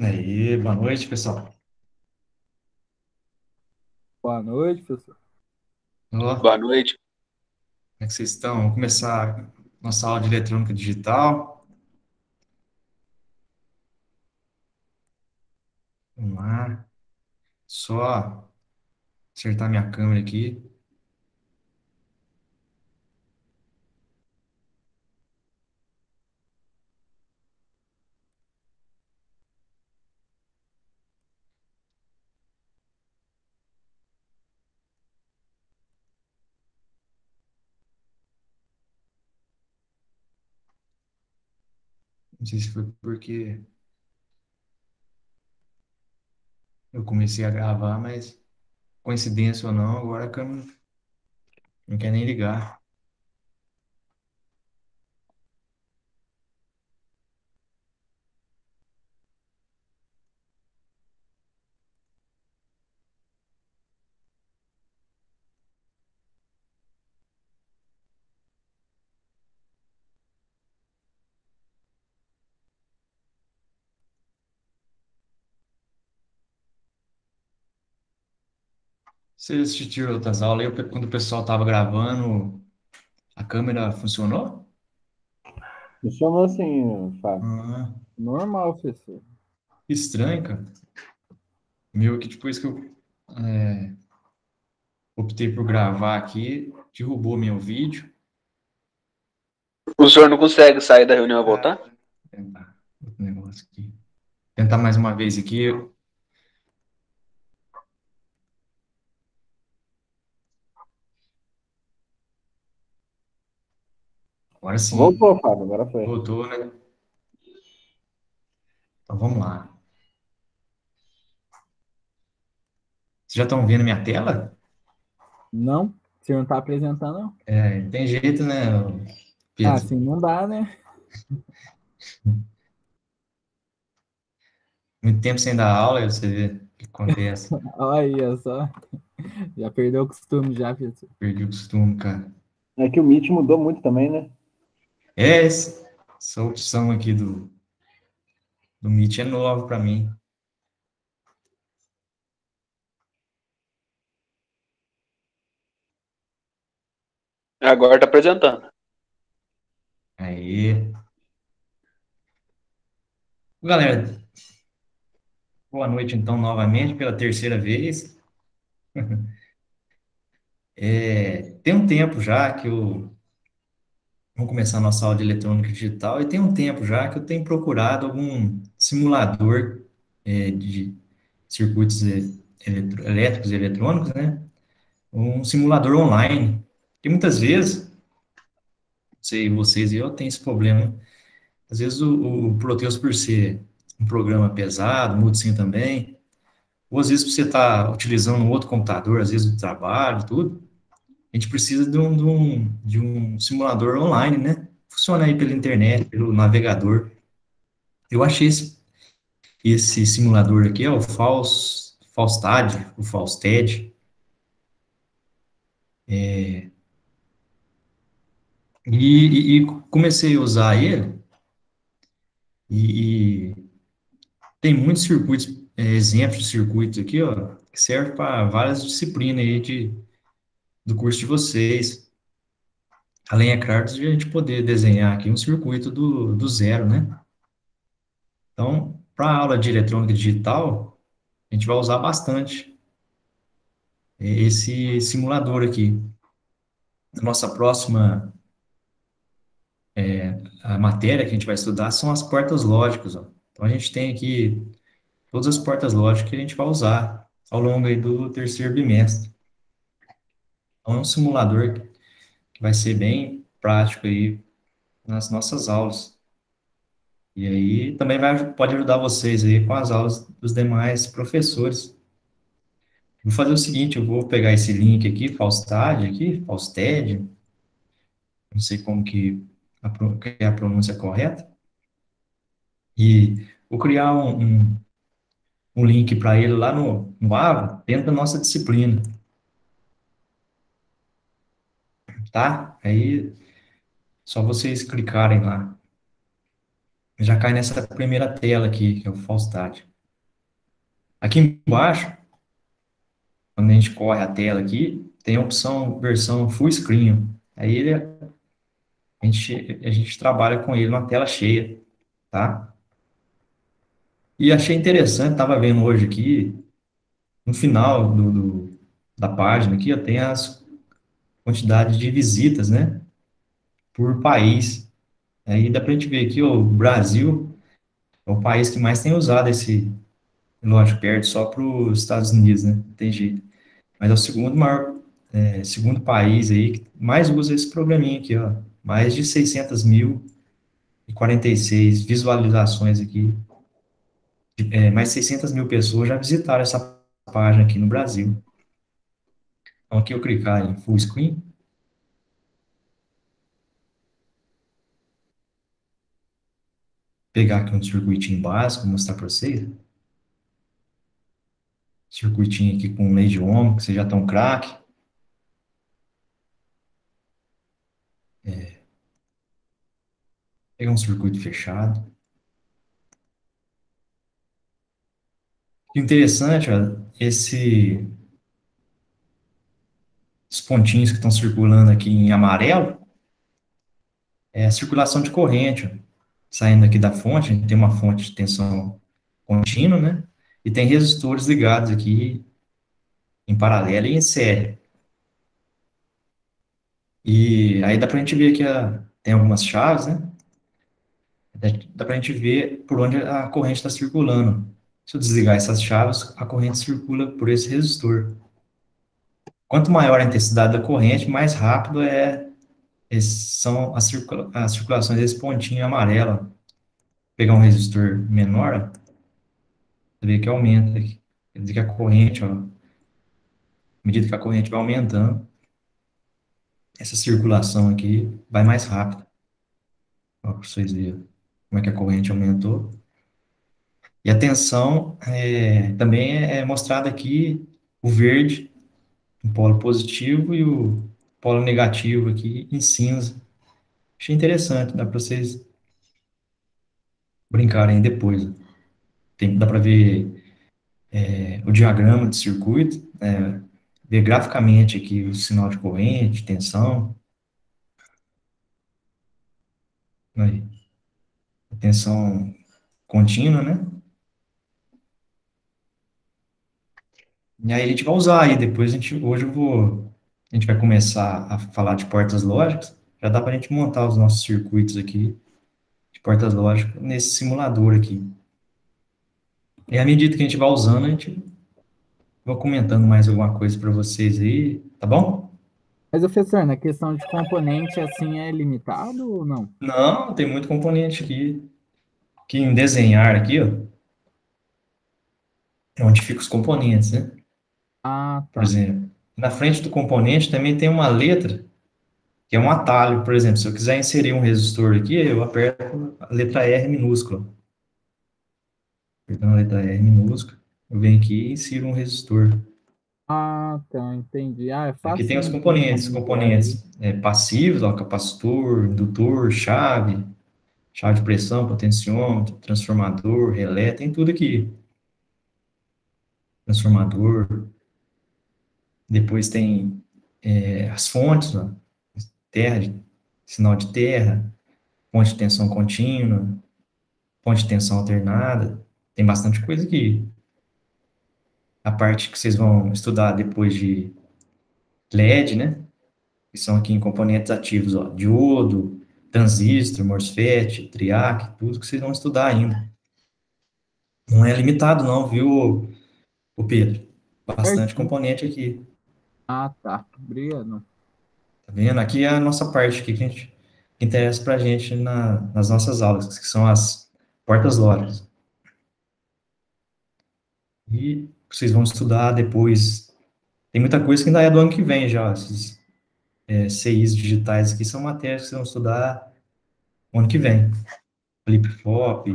Aí, boa noite, pessoal. Boa noite, professor. Ó, Boa noite. como é que vocês estão? Vamos começar nossa aula de eletrônica digital. Vamos lá. Só acertar minha câmera aqui. Não sei se foi porque eu comecei a gravar, mas coincidência ou não, agora a câmera não quer nem ligar. Vocês assistiram outras aulas aí, quando o pessoal estava gravando, a câmera funcionou? Funcionou assim, Fábio. Ah, Normal, professor. que estranho, cara. Meu, que depois que eu optei por gravar aqui, derrubou meu vídeo. O senhor não consegue sair da reunião e voltar? Tentar outro negócio aqui. Tentar mais uma vez aqui. Agora sim. Voltou, Fábio, agora foi. Voltou, né? Então vamos lá. Vocês já estão vendo minha tela? Não, o senhor não está apresentando, não? É, tem jeito, né, Ah, Pedro? assim não dá, né? Muito tempo sem dar aula, aí você vê o que acontece. Olha aí, ó só. Já perdeu o costume, já, professor. Perdi o costume, cara. É que o Meet mudou muito também, né? É, essa opção aqui do Meet é nova para mim. Agora tá apresentando. Aí. Galera, boa noite então novamente pela terceira vez. Tem um tempo já que eu vamos começar a nossa aula de eletrônica digital e tem um tempo já que eu tenho procurado algum simulador de circuitos elétricos e eletrônicos, né? Um simulador online. E muitas vezes, não sei vocês e eu tenho esse problema. Às vezes o Proteus, por ser um programa pesado, muda sim também, ou às vezes você está utilizando um outro computador, às vezes do trabalho, tudo, a gente precisa de um simulador online, né? Funciona aí pela internet, pelo navegador. Eu achei esse simulador aqui, é o Faustad, o Fausted, e comecei a usar ele, e tem muitos circuitos, exemplos de circuitos aqui, ó, que servem para várias disciplinas aí do curso de vocês. Além, é claro, de a gente poder desenhar aqui um circuito do zero, né? Então, para a aula de eletrônica digital, a gente vai usar bastante esse simulador aqui. A nossa próxima a matéria que a gente vai estudar são as portas lógicas, ó. Então, a gente tem aqui todas as portas lógicas que a gente vai usar ao longo aí do terceiro bimestre. Então, é um simulador que vai ser bem prático aí nas nossas aulas. E aí também pode ajudar vocês aí com as aulas dos demais professores. Vou fazer o seguinte, eu vou pegar esse link aqui, Fausted, não sei como que é a pronúncia correta, e vou criar um link para ele lá no Ava, dentro da nossa disciplina, tá? Aí, só vocês clicarem lá. Já cai nessa primeira tela aqui, que é o Faustat. Aqui embaixo, quando a gente corre a tela aqui, tem a opção versão full screen. Aí a gente trabalha com ele na tela cheia, tá? E achei interessante, estava vendo hoje aqui, no final da página aqui, ó, tem as quantidades de visitas, né, por país. Aí dá para a gente ver aqui, ó, o Brasil é o país que mais tem usado esse, lógico, perde só para os Estados Unidos, né, não tem jeito. Mas é o segundo maior, segundo país aí que mais usa esse programinha aqui, ó. Mais de 600.046 visualizações aqui. Mais de 600 mil pessoas já visitaram essa página aqui no Brasil. Então aqui eu clicar em Full Screen, pegar aqui um circuitinho básico, mostrar para vocês. Circuitinho aqui com lei de Ohm, que vocês já estão craque. Pegar um circuito fechado. O interessante, ó, esses pontinhos que estão circulando aqui em amarelo, é a circulação de corrente, ó. Saindo aqui da fonte, a gente tem uma fonte de tensão contínua, né? E tem resistores ligados aqui em paralelo e em série. E aí dá para a gente ver aqui, tem algumas chaves, né? Dá para a gente ver por onde a corrente está circulando. Se eu desligar essas chaves, a corrente circula por esse resistor. Quanto maior a intensidade da corrente, mais rápido são as circulações desse pontinho amarelo. Vou pegar um resistor menor, você vê que aumenta aqui. Quer dizer que a corrente, ó, à medida que a corrente vai aumentando, essa circulação aqui vai mais rápido. Ó, para vocês verem como é que a corrente aumentou. E a tensão também é mostrada aqui, o verde, o polo positivo, e o polo negativo aqui em cinza. Achei interessante, dá para vocês brincarem depois. Dá para ver o diagrama de circuito, ver graficamente aqui o sinal de corrente, tensão, né, tensão contínua, né? E aí a gente vai usar aí, depois a gente vai começar a falar de portas lógicas, já dá para a gente montar os nossos circuitos aqui de portas lógicas nesse simulador aqui. E à medida que a gente vai usando, a gente vai comentando mais alguma coisa para vocês aí, tá bom? Mas, professor, na questão de componente, assim, é limitado ou não? Não, tem muito componente aqui, que em desenhar aqui, ó, é onde ficam os componentes, né? Ah, Por tá. exemplo, na frente do componente também tem uma letra, que é um atalho. Por exemplo, se eu quiser inserir um resistor aqui, eu aperto a letra R minúscula. Apertando a letra R minúscula, eu venho aqui e insiro um resistor. Ah, tá, entendi. Ah, é Aqui tem facinho, então, de manusear aí. componentes passivos, ó, capacitor, indutor, chave de pressão, potenciômetro, transformador, relé, tem tudo aqui. Transformador, depois tem as fontes, ó, terra, sinal de terra, fonte de tensão contínua, fonte de tensão alternada, tem bastante coisa aqui. A parte que vocês vão estudar depois de LED, né? Que são aqui em componentes ativos, ó, diodo, transistor, MOSFET, triac, tudo que vocês vão estudar ainda. Não é limitado não, viu, o Pedro? Bastante Certinho. componente aqui. Ah, tá. Obrigado. Tá vendo? Aqui é a nossa parte aqui que interessa pra gente nas nossas aulas, que são as portas lógicas. E vocês vão estudar depois. Tem muita coisa que ainda é do ano que vem já. Esses CIs digitais aqui são matérias que vocês vão estudar no ano que vem. Flip-flop,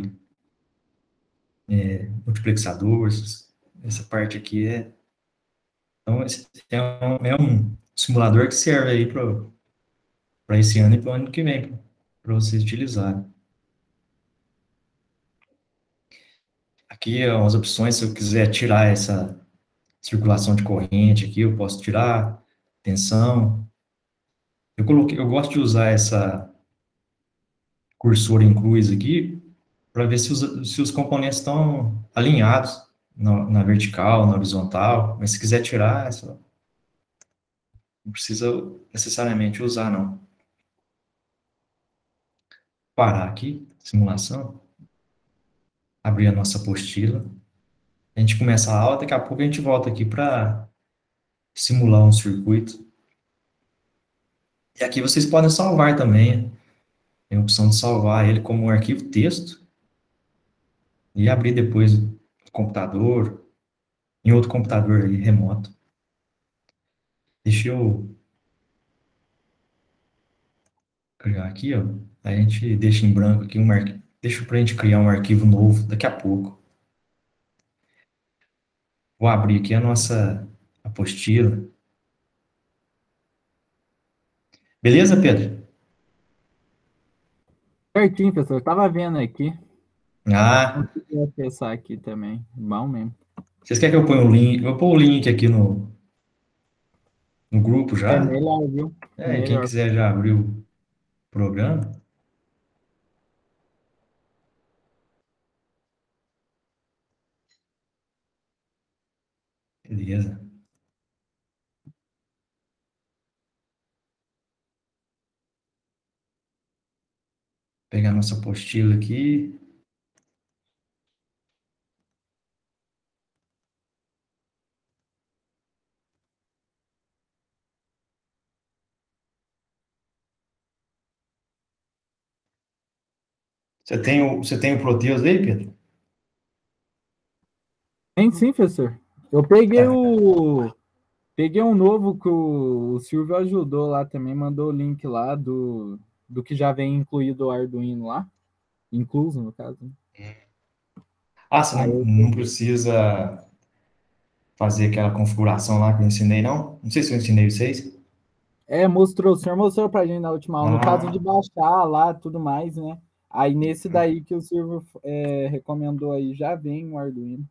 multiplexador, essa parte aqui é. Então, esse é um simulador que serve aí para esse ano e para o ano que vem, para vocês utilizarem. Aqui, ó, umas opções, se eu quiser tirar essa circulação de corrente aqui, eu posso tirar, tensão. Eu gosto de usar essa cursor em cruz aqui para ver se os componentes estão alinhados na vertical, na horizontal. Mas se quiser tirar, não precisa necessariamente usar, não. Parar aqui, simulação, abrir a nossa apostila. A gente começa a aula, daqui a pouco a gente volta aqui para simular um circuito. E aqui vocês podem salvar também. Tem a opção de salvar ele como um arquivo texto e abrir depois no computador, em outro computador aí, remoto. Deixa eu criar aqui, ó. A gente deixa em branco aqui um arquivo. Deixa pra gente criar um arquivo novo daqui a pouco. Vou abrir aqui a nossa apostila. Beleza, Pedro? Certinho, professor. Eu tava vendo aqui. Ah, Consegui acessar aqui também. Bom mesmo. vocês querem que eu ponha o link? Eu vou pôr o link aqui no grupo É já? melhor, viu? É, quem Melhor. quiser já abrir o programa. Beleza. Pegar nossa apostila aqui. Você tem o Proteus aí, Pedro? Tem sim, professor. Eu Tá. peguei um novo que o Silvio ajudou lá também, mandou o link lá do que já vem incluído o Arduino lá. Incluso, no caso, né? Ah, você não, Aí eu não peguei. precisa fazer aquela configuração lá que eu ensinei, não? Não sei se eu ensinei vocês. Mostrou, o senhor mostrou pra gente na última aula, no caso de Ah, baixar lá, tudo mais, né? Aí nesse daí que o Silvio recomendou aí, já vem o Arduino.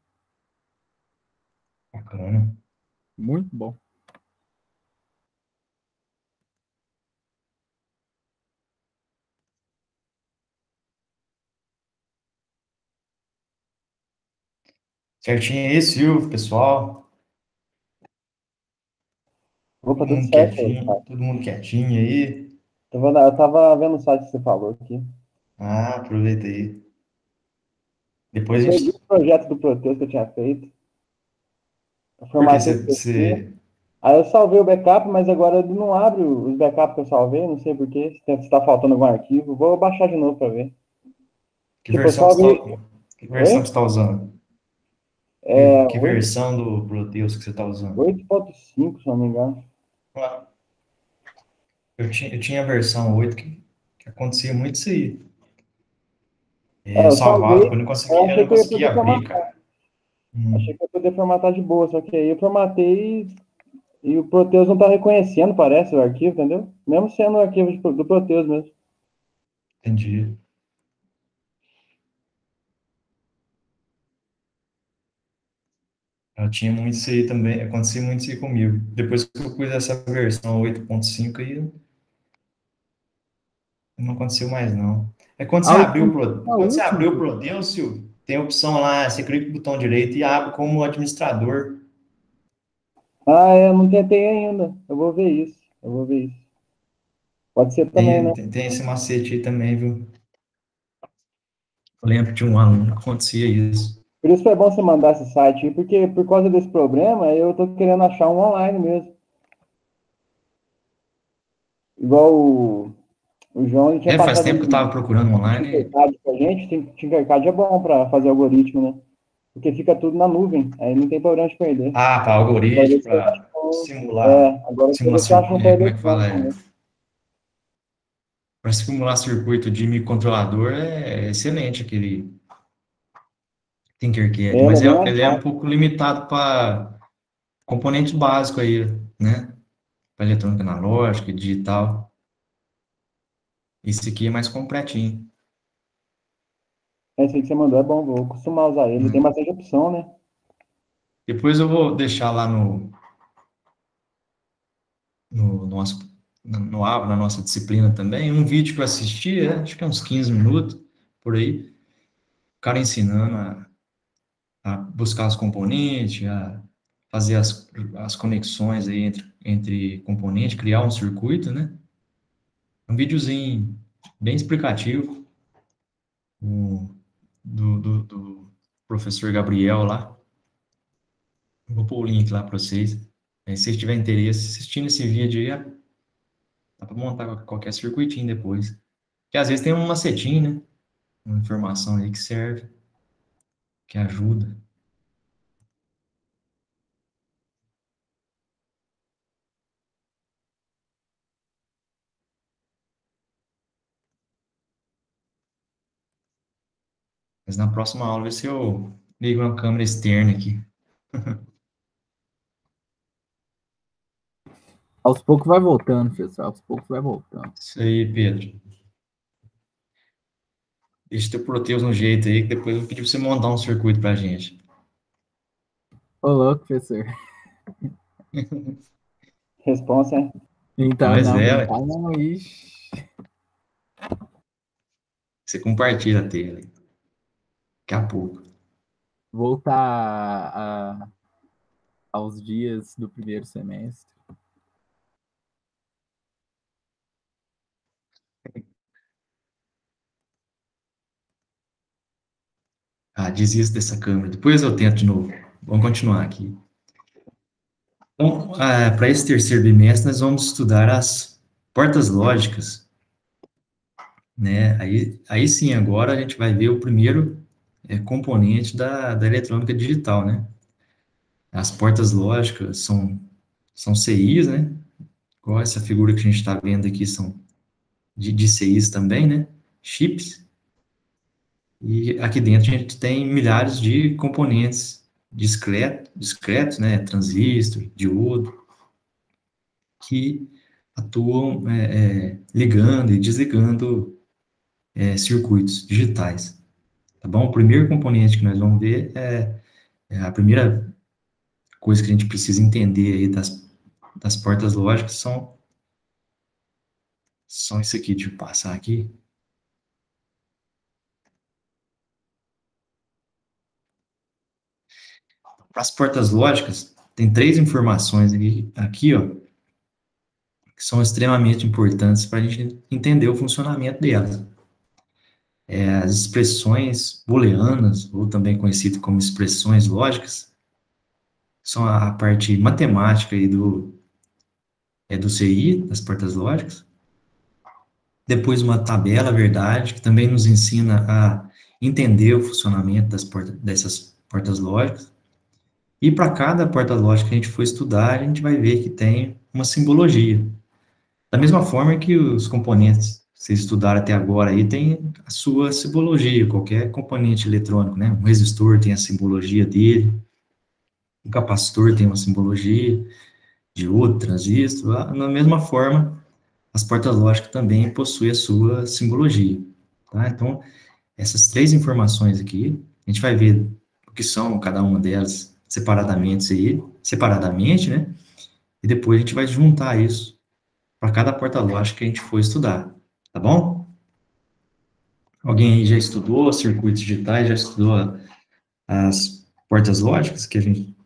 bacana. Muito bom. Certinho aí, Silvio, pessoal. Opa, tudo certo aí, cara. Todo mundo quietinho aí. Eu tava vendo o site que você falou aqui. Ah, aproveita aí. Eu Depois a perdi gente. o projeto do Proteus que eu tinha feito. Eu Porque formatei o PC. você. Aí eu salvei o backup, mas agora ele não abre os backups que eu salvei. Não sei por quê. Se tá faltando algum arquivo. Vou baixar de novo pra ver. Que Tipo, eu versão que você salvei. está, que versão que Oi? você está usando? É Que versão do Proteus que você está usando? 8.5, se não me engano. Ah, eu tinha a versão 8 que acontecia muito isso aí. É, Eu eu salvava, salvei. depois Eu eu achei não que eu ia conseguia poder abrir, formatar. cara. Achei que eu ia poder formatar de boa. Só que aí eu formatei e o Proteus não tá reconhecendo, parece, o arquivo, entendeu? Mesmo sendo o arquivo do Proteus mesmo. Entendi. Eu tinha muito isso aí também, acontecia muito isso aí comigo. Depois que eu pus essa versão 8.5 aí, não aconteceu mais, não. É quando A você abriu última, a quando você última, abriu o Proteus, Silvio, tem a opção lá, você clica no botão direito e abre como administrador. Ah, eu não tentei ainda. Eu vou ver isso. Eu vou ver isso. Pode ser também, Tem, né? tem, tem esse macete aí também, viu? Eu lembro de um aluno que acontecia isso. Por isso foi bom você mandar esse site aí, porque por causa desse problema, eu tô querendo achar um online mesmo. Igual o João, ele tinha É, faz passado tempo que eu estava procurando um online. Tinkercad pra gente. Tinkercad é bom para fazer algoritmo, né? Porque fica tudo na nuvem. Aí não tem problema de perder. Ah, para Agora algoritmo, você para acha um, simular, agora você simular vê se acha um circuito, como é que perdedor fala? também. Para simular circuito de microcontrolador é excelente aquele Tinkercad, Ele mas é bem mais ele é um rápido. pouco limitado para componentes básicos aí, né? Para eletrônica analógica, digital. Esse aqui é mais completinho. Esse aí que você mandou é bom, vou costumar usar ele. Tem bastante opção, né? Depois eu vou deixar lá no nosso, na nossa disciplina também, um vídeo que eu assisti, acho que é uns 15 minutos, por aí, o cara ensinando a buscar os componentes, a fazer as conexões aí entre componentes, criar um circuito, né? Um videozinho bem explicativo, o- do professor Gabriel lá. Vou pôr o link lá para vocês. Aí, se vocês tiverem interesse, assistindo esse vídeo aí, dá para montar qualquer circuitinho depois. Que às vezes tem um macetinho, né? Uma informação aí que serve, que ajuda. Mas na próxima aula, ver se eu ligo uma câmera externa aqui. Aos poucos vai voltando, pessoal. Aos poucos vai voltando. Isso aí, Pedro. Deixa teu Proteus no jeito aí, que depois eu vou pedir pra você montar um circuito pra gente. Ô, louco, professor. Responsa, hein? Então, Mas não, é, brincar ué. não, ixi. Você compartilha a tela aí. Daqui a pouco. Voltar aos dias do primeiro semestre. Ah, desista dessa câmera. Depois eu tento de novo. Vamos continuar aqui. Então, para esse terceiro bimestre, nós vamos estudar as portas lógicas, né? Aí sim, agora a gente vai ver o primeiro componente da eletrônica digital, né? As portas lógicas são CIs, né? Igual essa figura que a gente está vendo aqui são de CIs também, né? Chips. E aqui dentro a gente tem milhares de componentes discretos, né? Transistor, diodo, que atuam ligando e desligando circuitos digitais, tá bom? O primeiro componente que nós vamos ver é a primeira coisa que a gente precisa entender aí das portas lógicas são isso aqui, deixa eu passar aqui. Para as portas lógicas, tem três informações aqui, ó, que são extremamente importantes para a gente entender o funcionamento delas. As expressões booleanas, ou também conhecidas como expressões lógicas, são a parte matemática aí do CI, das portas lógicas. Depois uma tabela, verdade, que também nos ensina a entender o funcionamento dessas portas lógicas. E para cada porta lógica que a gente for estudar, a gente vai ver que tem uma simbologia. Da mesma forma que os componentes que vocês estudaram até agora aí tem a sua simbologia, qualquer componente eletrônico, né? Um resistor tem a simbologia dele, um capacitor tem uma simbologia, diodo, transistor, da mesma forma, as portas lógicas também possuem a sua simbologia, tá? Então, essas três informações aqui, a gente vai ver o que são cada uma delas separadamente, né? E depois a gente vai juntar isso para cada porta lógica que a gente for estudar, tá bom? Alguém aí já estudou circuitos digitais, já estudou as portas lógicas, que a gente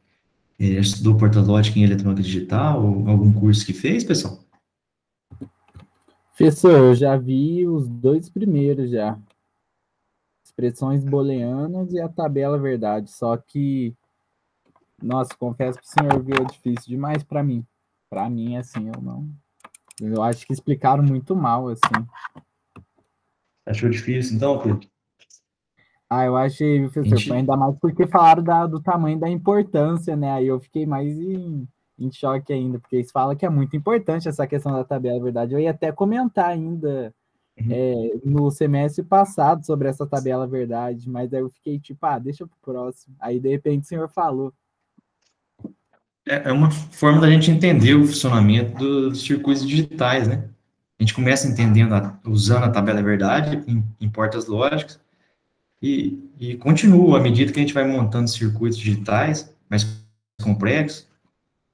já estudou porta lógica em eletrônica digital, ou algum curso que fez, pessoal? Professor, eu já vi os dois primeiros já. Expressões booleanas e a tabela verdade. Só que, nossa, confesso que o senhor viu difícil demais para mim. Para mim, assim, eu não. Eu acho que explicaram muito mal, assim. Achou difícil, então, Pedro? Ah, eu achei, viu, A professor, gente, ainda mais porque falaram do tamanho da importância, né? Aí eu fiquei mais em choque ainda, porque eles falam que é muito importante essa questão da tabela verdade. Eu ia até comentar ainda no semestre passado sobre essa tabela verdade, mas aí eu fiquei tipo, deixa pro próximo. Aí de repente o senhor falou. é uma forma da gente entender o funcionamento dos circuitos digitais, né? A gente começa entendendo, usando a tabela verdade em portas lógicas, e continua, à medida que a gente vai montando circuitos digitais mais complexos,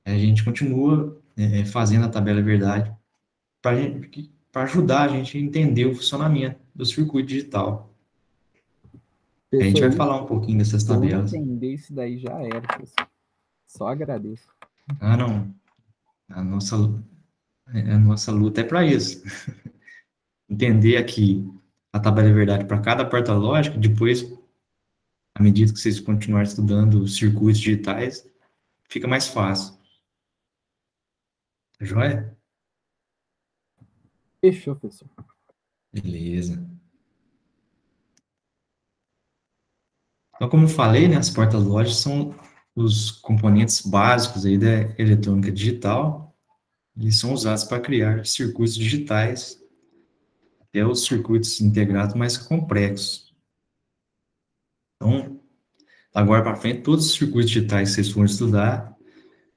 a gente continua fazendo a tabela verdade para ajudar a gente a entender o funcionamento do circuito digital. A gente vai Professor, falar um pouquinho dessas se eu tabelas. entender isso daí já era, professor. Só agradeço. Ah, não. A nossa luta é para isso. Entender aqui a tabela verdade para cada porta lógica, depois, à medida que vocês continuarem estudando circuitos digitais, fica mais fácil. Tá joia? Fechou, professor. Beleza. Então, como eu falei, né, as portas lógicas são os componentes básicos aí da eletrônica digital e são usados para criar circuitos digitais até os circuitos integrados mais complexos. Então, agora para frente, todos os circuitos digitais que vocês forem estudar,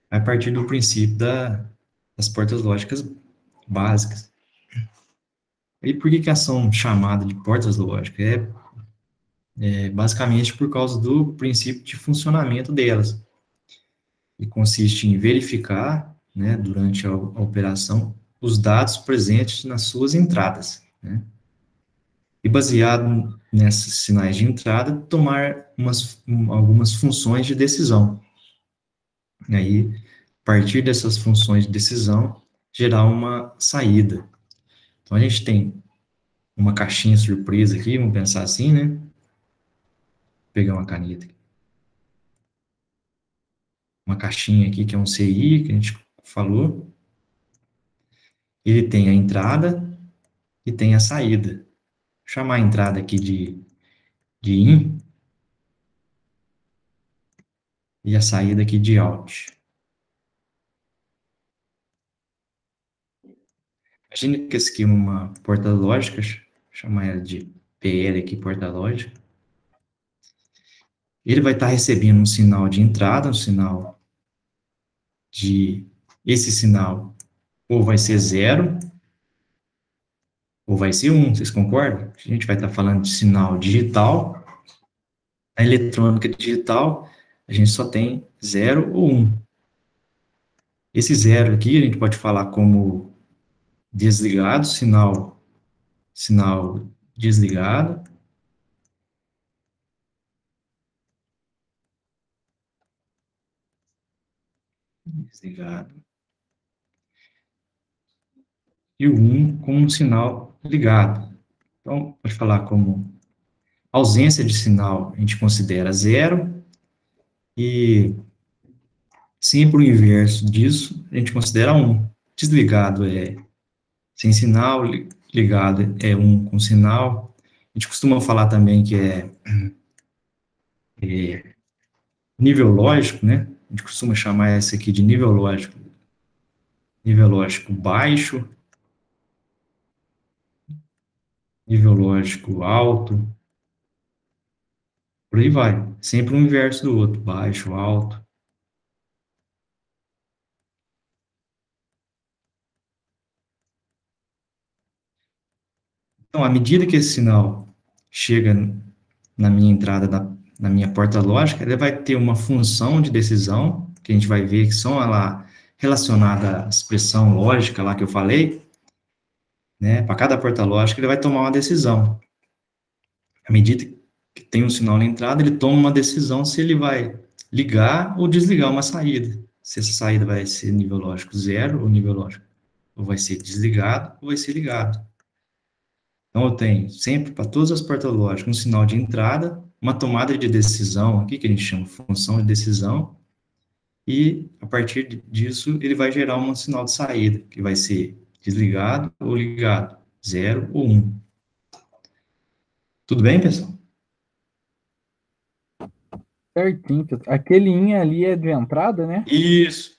a partir do princípio das portas lógicas básicas. E por que elas são chamadas de portas lógicas? Basicamente por causa do princípio de funcionamento delas, que consiste em verificar, né, durante a operação, os dados presentes nas suas entradas, né? E baseado nesses sinais de entrada, tomar algumas funções de decisão. E aí, a partir dessas funções de decisão, gerar uma saída. Então, a gente tem uma caixinha surpresa aqui, vamos pensar assim, né? Vou pegar uma caneta aqui. Uma caixinha aqui que é um CI, que a gente falou. Ele tem a entrada e tem a saída. Vou chamar a entrada aqui de in e a saída aqui de out. Imagine que esse aqui é uma porta lógica, vou chamar ela de PL aqui, porta lógica. Ele vai estar recebendo um sinal de entrada, um sinal de... Esse sinal ou vai ser 0 ou vai ser 1, vocês concordam? A gente vai estar falando de sinal digital. A eletrônica digital, a gente só tem 0 ou 1. Esse 0 aqui, a gente pode falar como desligado, sinal desligado. Desligado. E o 1 como um sinal ligado. Então, pode falar como ausência de sinal, a gente considera 0, e sempre o inverso disso, a gente considera 1. Desligado é sem sinal, ligado é 1 com sinal. A gente costuma falar também que é nível lógico, né? A gente costuma chamar esse aqui de nível lógico baixo, nível lógico alto, por aí vai. Sempre um inverso do outro, baixo, alto. Então, à medida que esse sinal chega na minha entrada, na minha porta lógica, ele vai ter uma função de decisão, que a gente vai ver que são lá relacionada à expressão lógica lá que eu falei, né? Para cada porta lógica, ele vai tomar uma decisão. À medida que tem um sinal na entrada, ele toma uma decisão se ele vai ligar ou desligar uma saída. Se essa saída vai ser nível lógico 0 ou nível lógico, ou vai ser desligado ou vai ser ligado. Então, eu tenho sempre, para todas as portas lógicas, um sinal de entrada, uma tomada de decisão aqui, que a gente chama de função de decisão, e, a partir disso, ele vai gerar um sinal de saída, que vai ser desligado ou ligado, 0 ou 1. Tudo bem, pessoal? Certinho. Aquele in ali é de entrada, né? Isso.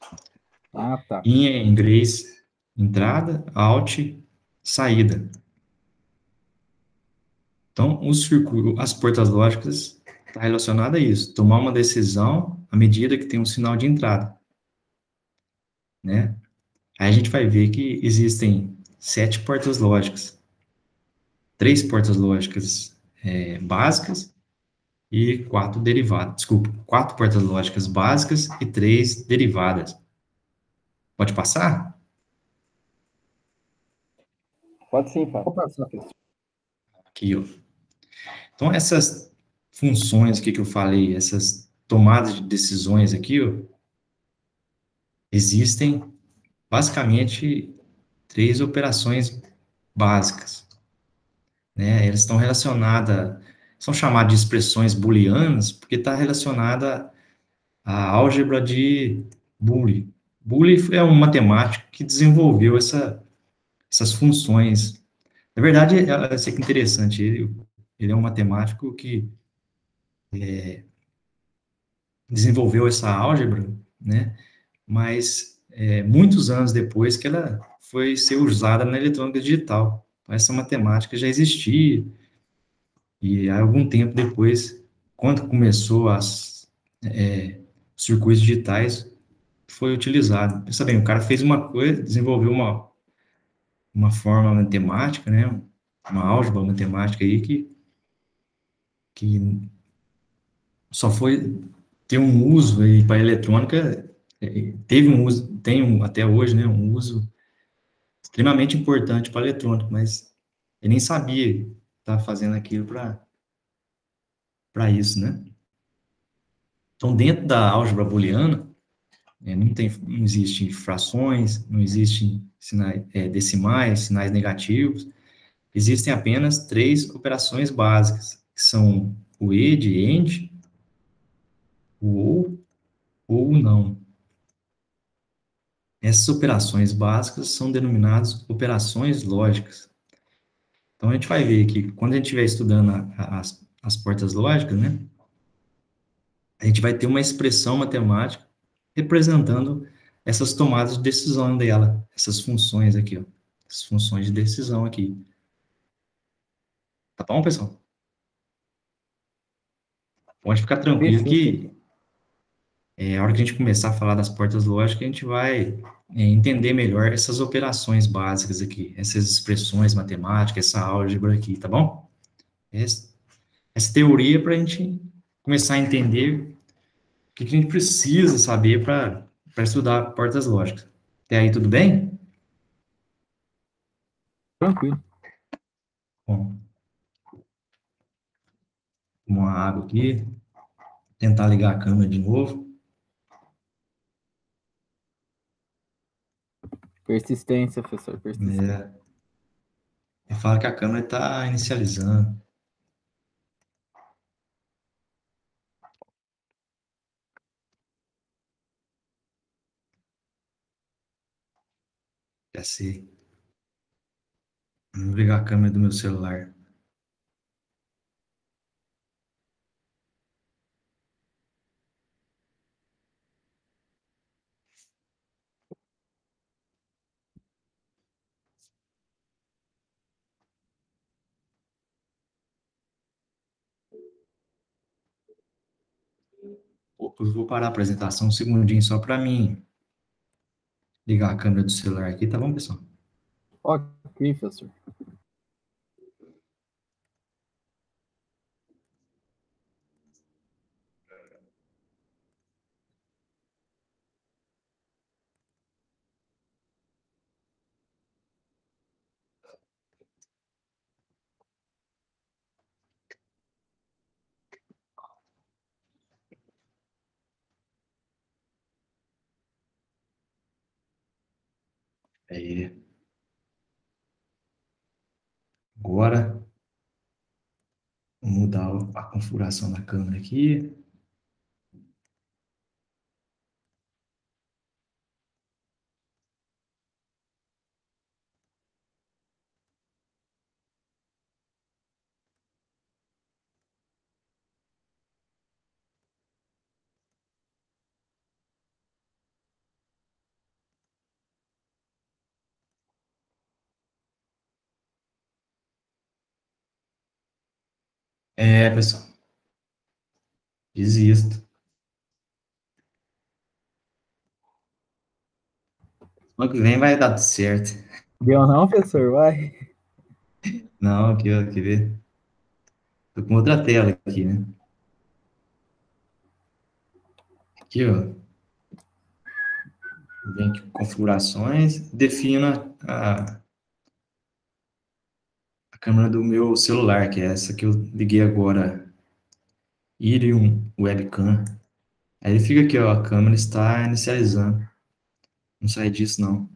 Ah, tá. In é em inglês, entrada, out, saída. Então, as portas lógicas está relacionada a isso, tomar uma decisão à medida que tem um sinal de entrada, né? Aí a gente vai ver que existem 7 portas lógicas, 3 portas lógicas básicas e 4 derivadas. Desculpa, 4 portas lógicas básicas e 3 derivadas. Pode passar? Pode sim, Fábio. Opa, só, professor. Aqui, ó. Então, essas funções aqui que eu falei, essas tomadas de decisões aqui, ó, existem basicamente 3 operações básicas, né? Elas estão relacionadas, são chamadas de expressões booleanas, porque está relacionada à álgebra de Boole. Boole é um matemático que desenvolveu essas funções. Na verdade, isso aqui é interessante, ele é um matemático que desenvolveu essa álgebra, né? Mas muitos anos depois que ela foi ser usada na eletrônica digital. Então, essa matemática já existia, e há algum tempo depois, quando começou os circuitos digitais, foi utilizado. Pensa bem, o cara fez uma coisa, desenvolveu uma forma matemática, né? Uma álgebra matemática aí que só foi ter um uso aí para eletrônica, teve um uso, tem até hoje, né? Um uso extremamente importante para eletrônica, mas ele nem sabia estar fazendo aquilo para isso, né? Então, dentro da álgebra booleana, não existe frações, não existem sinais, decimais, sinais negativos, existem apenas 3 operações básicas, que são o e de AND, o ou o não. Essas operações básicas são denominadas operações lógicas. Então, a gente vai ver que quando a gente estiver estudando as portas lógicas, né, a gente vai ter uma expressão matemática representando essas tomadas de decisão dela, essas funções aqui, ó, essas funções de decisão aqui. Tá bom, pessoal? Pode ficar tranquilo Fechou, que a hora que a gente começar a falar das portas lógicas, a gente vai entender melhor essas operações básicas aqui, essas expressões matemáticas, essa álgebra aqui, tá bom? Essa teoria para a gente começar a entender o que a gente precisa saber para estudar portas lógicas. Até aí, tudo bem? tranquilo. Bom, tomar uma água aqui, tentar ligar a câmera de novo. Persistência, professor, persistência. Fala que a câmera está inicializando. Já sei. Vou ligar a câmera do meu celular. Eu vou parar a apresentação um segundinho só para mim ligar a câmera do celular aqui, tá bom, pessoal? Ok, professor. Aí, agora, vou mudar a configuração da câmera aqui. Pessoal, desisto. Ano que vem vai dar tudo certo. Deu não, professor? Vai. Não, aqui, ó, quer ver? Tô com outra tela aqui, né? Aqui, ó. Vem aqui, configurações, defina a câmera do meu celular, que é essa que eu liguei agora, Irium Webcam. Aí ele fica aqui, ó, a câmera está inicializando. Não sai disso, não.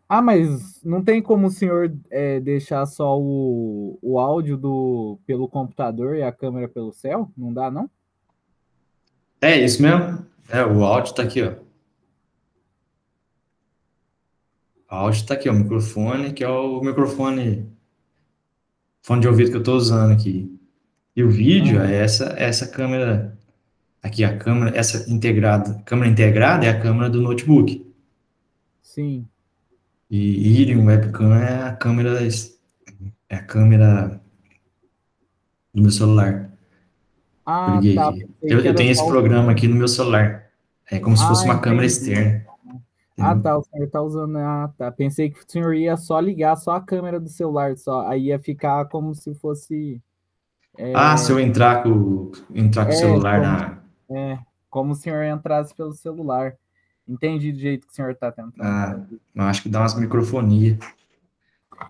Ah, mas não tem como o senhor deixar só o áudio pelo computador e a câmera pelo céu? Não dá, não? É isso mesmo. É, o áudio tá aqui, ó. O áudio tá aqui, ó, o microfone, que é o microfone, fone de ouvido que eu tô usando aqui. E o vídeo Aham, é essa câmera, aqui a câmera, essa integrada, câmera integrada é a câmera do notebook. sim. E Irium Webcam é a câmera do meu celular. Eu Ah, liguei tá. aqui. Pensei Eu, que eu era tenho esse só o programa som. aqui no meu celular. É como se fosse Ah, uma câmera entendi. externa, Ah, entendeu? tá. O senhor tá usando. Ah, tá. Pensei que o senhor ia só ligar só a câmera do celular, só. Aí ia ficar como se fosse. Ah, se eu entrar com o É, celular como, na, como o senhor entrasse pelo celular. Entendi do jeito que o senhor tá tentando na, fazer. eu acho que dá umas microfonias.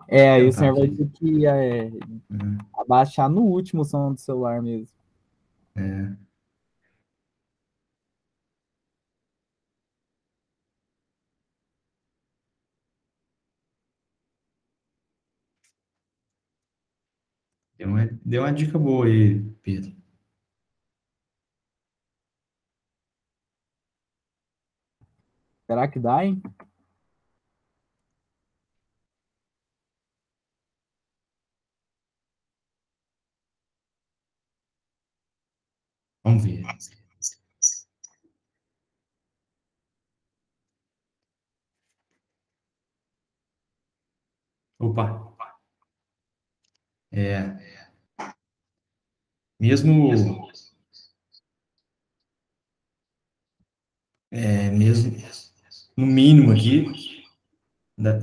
É, Vou aí o tentar senhor vai aqui. ter que abaixar no último som do celular mesmo. É, deu uma dica boa aí, Pedro. Será que dá, hein? Vamos ver. Opa, é, mesmo, mesmo no mínimo aqui da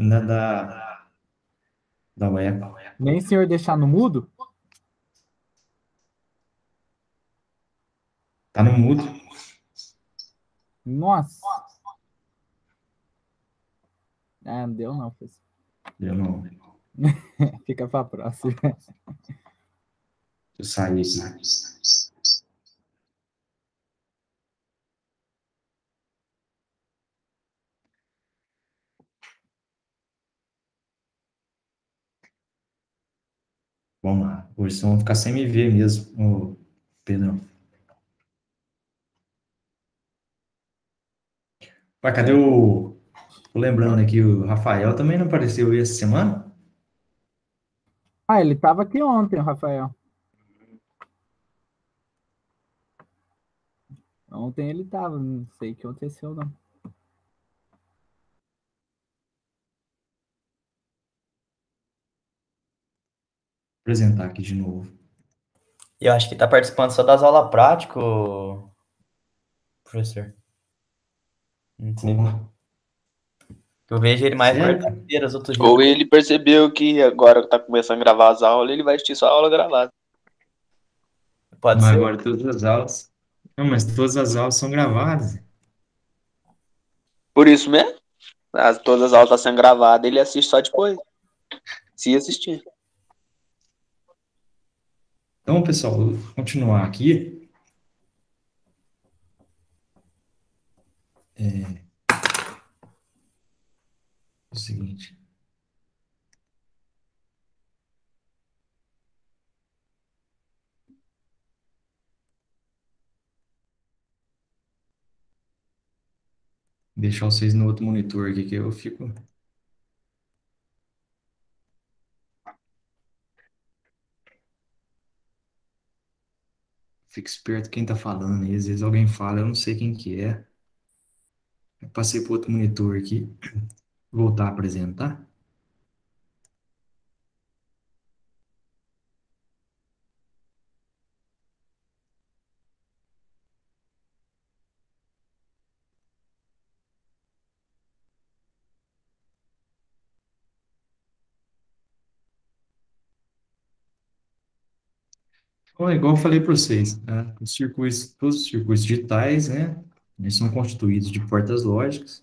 web. Nem o senhor deixar no mudo? Tá no mudo. Nossa. Ah, não deu não, pessoal. Eu não, Fica pra próxima. eu saí aqui. Vamos lá. Hoje vocês vão ficar sem me ver mesmo, ô, Pedro. Ué, cadê o. Tô lembrando aqui, o Rafael também não apareceu aí essa semana? Ah, ele tava aqui ontem, o Rafael. Ontem ele tava, não sei o que aconteceu, não. Vou apresentar aqui de novo. Eu acho que tá participando só das aulas práticas, professor. Não sei. Como? Eu vejo ele mais Sério? quarta-feira, os outros dias. Ou ele percebeu que agora que tá começando a gravar as aulas, ele vai assistir só a aula gravada. Pode Mas ser. agora todas as aulas. Não, mas todas as aulas são gravadas. Por isso mesmo, todas as aulas estão sendo gravadas, ele assiste só depois. Se assistir. Então, pessoal, vou continuar aqui. É o seguinte. Deixar vocês no outro monitor aqui que eu fico esperto quem tá falando aí. Às vezes alguém fala, eu não sei quem que é. Eu passei pro outro monitor aqui. Voltar a apresentar. Então, igual eu falei para vocês, né? Todos os circuitos digitais, né? Eles são constituídos de portas lógicas.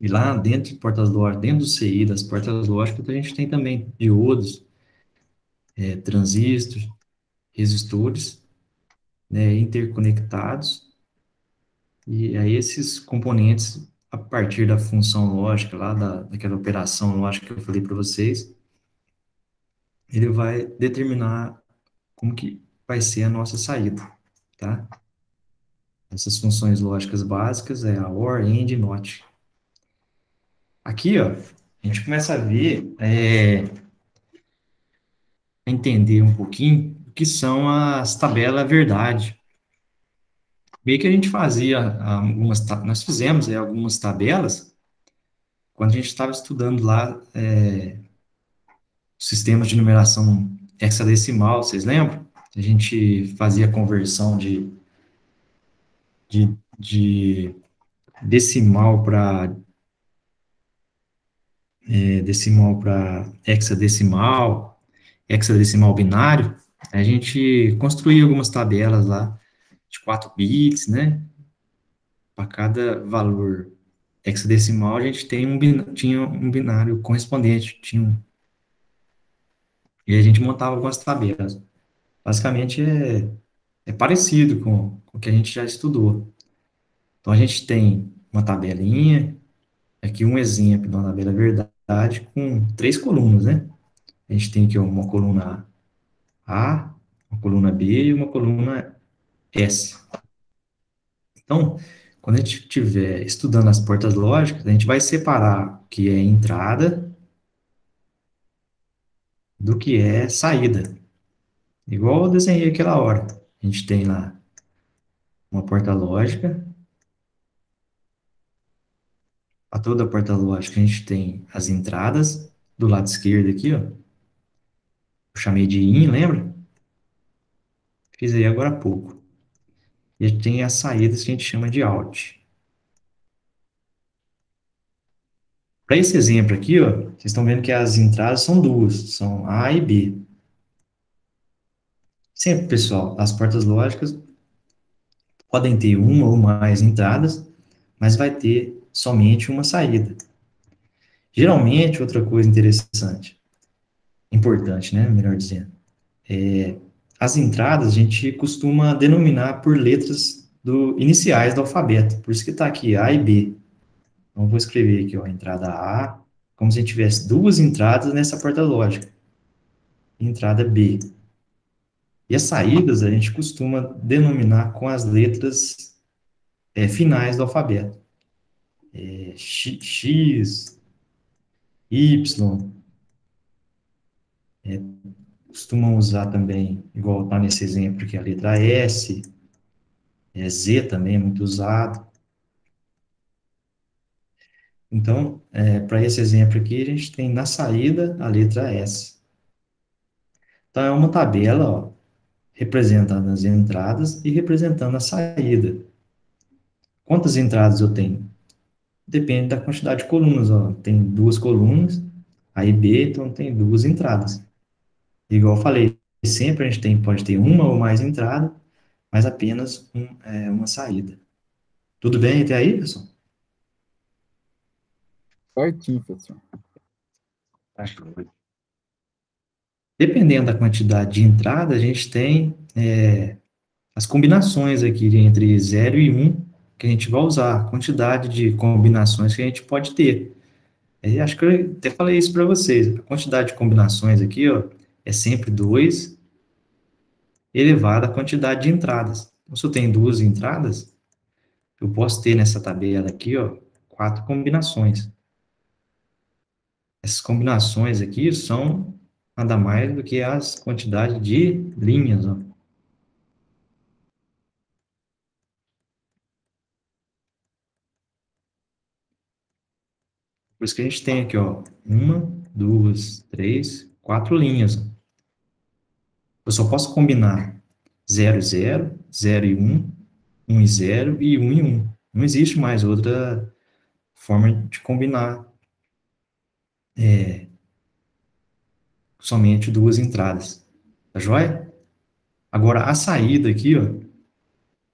E lá dentro de portas lógicas, dentro do CI das portas lógicas, a gente tem também diodos, transistores, resistores, né, interconectados. E aí esses componentes, a partir da função lógica lá, daquela operação lógica que eu falei para vocês, ele vai determinar como que vai ser a nossa saída, tá? Essas funções lógicas básicas é a OR, AND e NOT. Aqui, ó, a gente começa a ver, a entender um pouquinho o que são as tabelas verdade. Meio que a gente fazia nós fizemos algumas tabelas quando a gente estava estudando lá sistemas de numeração hexadecimal, vocês lembram? A gente fazia conversão de decimal para hexadecimal, hexadecimal binário. A gente construía algumas tabelas lá de 4 bits, né? Para cada valor hexadecimal, a gente tinha um binário correspondente, e a gente montava algumas tabelas. Basicamente, é parecido com o que a gente já estudou. Então, a gente tem uma tabelinha, aqui um exemplo de uma tabela verdade com 3 colunas, né? A gente tem aqui uma coluna A, uma coluna B e uma coluna S. Então, quando a gente estiver estudando as portas lógicas, a gente vai separar o que é entrada do que é saída. Igual eu desenhei aquela hora. A gente tem lá uma porta lógica. A toda a porta lógica a gente tem as entradas do lado esquerdo aqui, ó. Eu chamei de in, lembra? Fiz aí agora há pouco. E a gente tem as saídas que a gente chama de out. Para esse exemplo aqui, ó, vocês estão vendo que as entradas são duas, são A e B. Sempre, pessoal, as portas lógicas podem ter uma ou mais entradas, mas vai ter somente uma saída. Geralmente, outra coisa interessante, importante, né, melhor dizendo, as entradas a gente costuma denominar por letras iniciais do alfabeto, por isso que está aqui A e B. Então, eu vou escrever aqui, ó, entrada A, como se a gente tivesse duas entradas nessa porta lógica. Entrada B. E as saídas a gente costuma denominar com as letras finais do alfabeto. X, Y, costumam usar também, igual está nesse exemplo aqui, a letra S, Z também é muito usado. Então, para esse exemplo aqui, a gente tem na saída a letra S. Então, é uma tabela, ó, representando as entradas e representando a saída. Quantas entradas eu tenho? Depende da quantidade de colunas, ó. Tem 2 colunas, A e B, então tem 2 entradas. Igual eu falei, sempre a gente pode ter uma ou mais entradas, mas apenas uma saída. Tudo bem até aí, pessoal? Certinho, professor. Acho que foi. Dependendo da quantidade de entrada, a gente tem as combinações aqui entre 0 e 1 que a gente vai usar, a quantidade de combinações que a gente pode ter. Acho que eu até falei isso para vocês. A quantidade de combinações aqui, ó, é sempre 2 elevado à quantidade de entradas. Então, se eu tenho 2 entradas, eu posso ter nessa tabela aqui, ó, 4 combinações. Essas combinações aqui são nada mais do que as quantidades de linhas, ó. Por isso que a gente tem aqui, ó, 1, 2, 3, 4 linhas. Eu só posso combinar 0, 0, 0 e 1, 1 e 0 e 1 e 1. Não existe mais outra forma de combinar somente 2 entradas. Tá joia? Agora, a saída aqui, ó,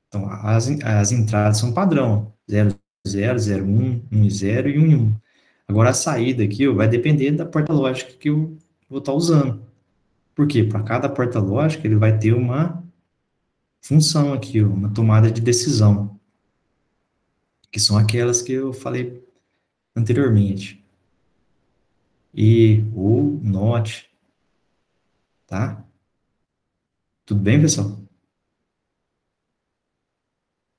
então, as entradas são padrão, 0, 0, 0, 1, 1 e 0 e 1 e 1. Agora, a saída aqui, ó, vai depender da porta lógica que eu vou estar usando. Por quê? Para cada porta lógica, ele vai ter uma função aqui, ó, uma tomada de decisão, que são aquelas que eu falei anteriormente. E, ou, not, tá? Tudo bem, pessoal?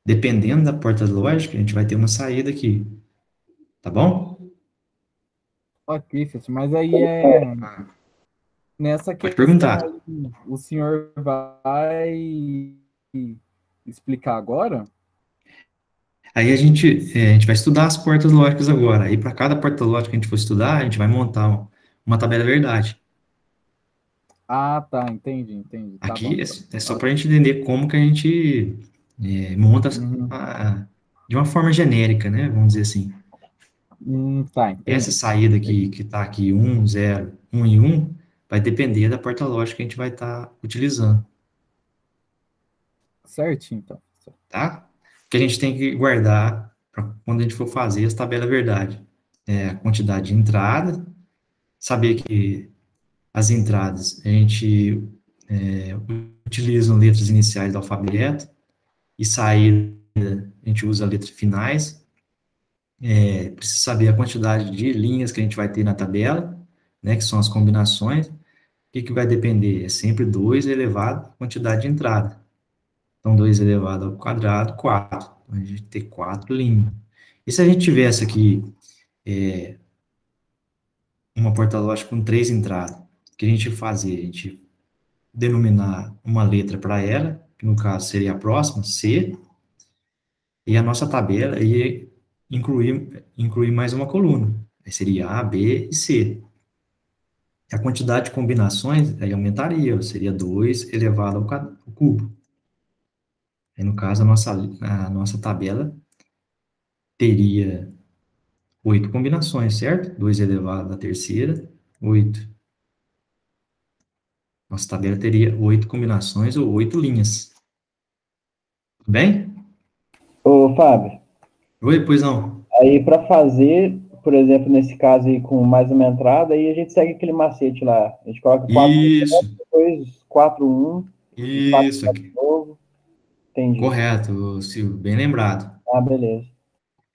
Dependendo da porta lógica, a gente vai ter uma saída aqui, tá bom? Ok, professor, mas aí é Ah, nessa pode questão perguntar. aí, o senhor vai explicar agora? A gente vai estudar as portas lógicas agora. Aí, para cada porta lógica que a gente for estudar, a gente vai montar uma tabela verdade. Ah, tá, entendi, entendi. Tá bom, Aqui então. é só para a Ok. gente entender como que a gente monta Uhum. de uma forma genérica, né? Vamos dizer assim. Tá, Essa entendi. saída aqui, que está aqui, um 0 1 e 1, vai depender da porta lógica que a gente vai estar utilizando, Certinho, então. tá? Que a gente tem que guardar para quando a gente for fazer as tabelas verdade. É a quantidade de entrada, saber que as entradas a gente utiliza letras iniciais do alfabeto e saída a gente usa letras finais. Precisa saber a quantidade de linhas que a gente vai ter na tabela, né, que são as combinações. O que que vai depender? É sempre 2 elevado à quantidade de entrada. Então, 2 elevado ao quadrado, 4. Então, a gente tem 4 linhas. E se a gente tivesse aqui uma porta lógica com 3 entradas? O que a gente fazia? A gente denominar uma letra para ela, que no caso seria a próxima, C, e a nossa tabela ia incluir mais uma coluna. Aí seria A, B e C. A quantidade de combinações aí aumentaria, seria 2 elevado ao cubo. Aí, no caso, a nossa tabela teria 8 combinações, certo? 2 elevado à terceira, 8. Nossa tabela teria 8 combinações ou 8 linhas. Tudo bem? Ô, Fábio, Oi, pois não. aí para fazer, por exemplo, nesse caso aí com mais uma entrada, aí a gente segue aquele macete lá. A gente coloca 4, Isso, depois 4, 1 e 4 isso de aqui. novo. Entendi. Correto, Silvio, bem lembrado. Ah, beleza.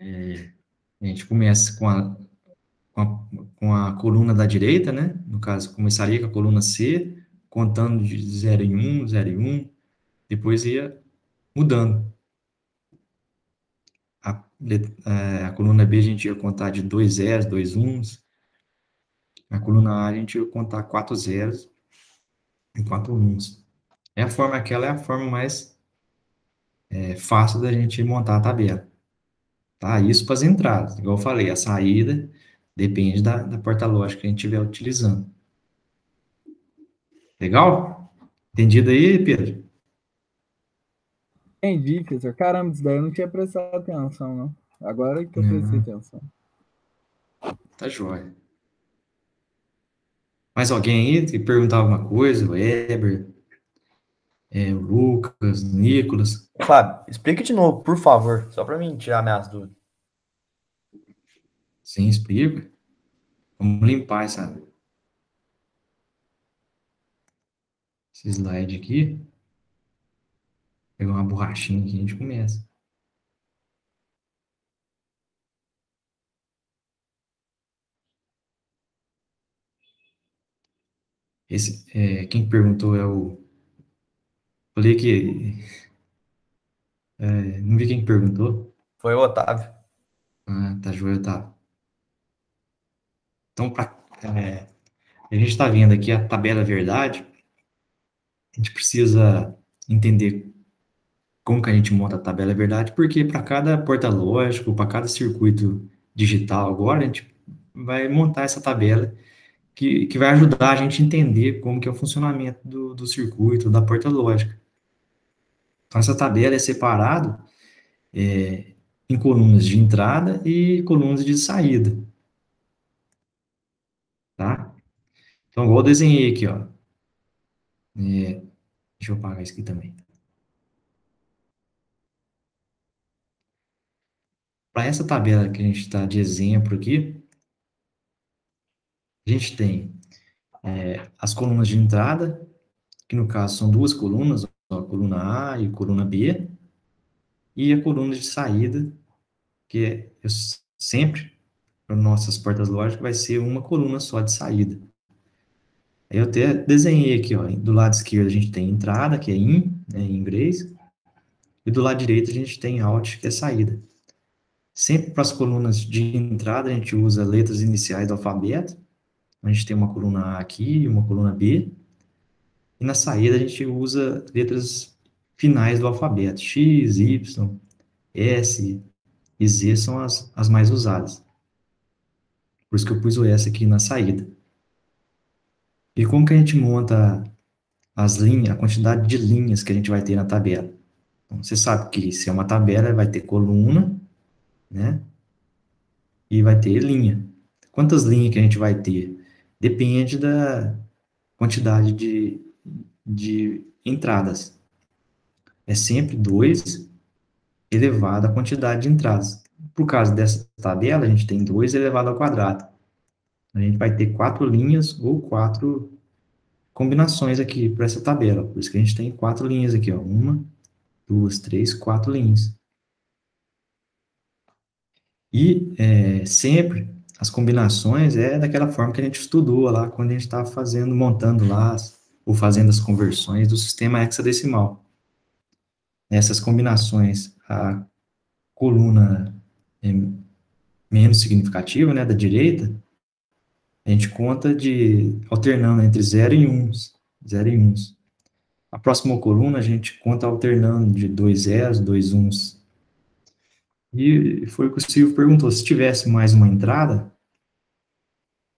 A gente começa com a coluna da direita, né? No caso, começaria com a coluna C, contando de 0 em 1, 0 em 1, depois ia mudando. A coluna B a gente ia contar de 2 zeros, 2 uns. A coluna A a gente ia contar 4 zeros e 4 uns. Aquela é a forma mais fácil da gente montar a tabela. Tá? Isso para as entradas. Igual eu falei, a saída depende da porta lógica que a gente estiver utilizando. Legal? Entendido aí, Pedro? Entendi, professor. Caramba, isso daí eu não tinha prestado atenção, não. Agora que eu prestei Não, atenção. tá jóia. Mais alguém aí que perguntar alguma coisa? O Eber, o Lucas, o Nicolas. Fábio, explica de novo, por favor, só para mim tirar minhas dúvidas. Sim, explica. Vamos limpar esse slide aqui. Pegar uma borrachinha aqui e a gente começa. Quem perguntou é o. Falei que. Não vi quem perguntou. Foi o Otávio. Ah, tá joia, tá. Então, a gente está vendo aqui a tabela verdade. A gente precisa entender como que a gente monta a tabela verdade, porque para cada porta lógico, para cada circuito digital agora, a gente vai montar essa tabela que vai ajudar a gente a entender como que é o funcionamento do circuito, da porta lógica. Então, essa tabela é separada em colunas de entrada e colunas de saída, tá? Então, igual eu desenhei aqui, ó. Deixa eu apagar isso aqui também. Para essa tabela que a gente está de exemplo aqui, a gente tem as colunas de entrada, que no caso são duas colunas, ó, a coluna A e a coluna B, e a coluna de saída, que sempre, para nossas portas lógicas, vai ser uma coluna só de saída. Aí eu até desenhei aqui, ó, do lado esquerdo a gente tem entrada, que é in, né, em inglês, e do lado direito a gente tem out, que é saída. Sempre para as colunas de entrada a gente usa letras iniciais do alfabeto. A gente tem uma coluna A aqui e uma coluna B. E na saída a gente usa letras finais do alfabeto. X, Y, S e Z são as mais usadas. Por isso que eu pus o S aqui na saída. E como que a gente monta as linhas, a quantidade de linhas que a gente vai ter na tabela? Então, você sabe que se é uma tabela, vai ter coluna, né? E vai ter linha. Quantas linhas que a gente vai ter? Depende da quantidade de entradas. É sempre 2 elevado à quantidade de entradas. Por causa dessa tabela, a gente tem 2 elevado ao quadrado. A gente vai ter 4 linhas ou 4 combinações aqui para essa tabela. Por isso que a gente tem 4 linhas aqui, ó. 1, 2, 3, 4 linhas. E sempre as combinações é daquela forma que a gente estudou lá quando a gente estava fazendo, montando lá, ou fazendo as conversões do sistema hexadecimal. Nessas combinações, a coluna menos significativa, né, da direita, a gente conta alternando entre 0 e 1, 0 e 1. A próxima coluna a gente conta alternando de 2 zeros, 2 uns. E foi o que o Silvio perguntou, se tivesse mais uma entrada,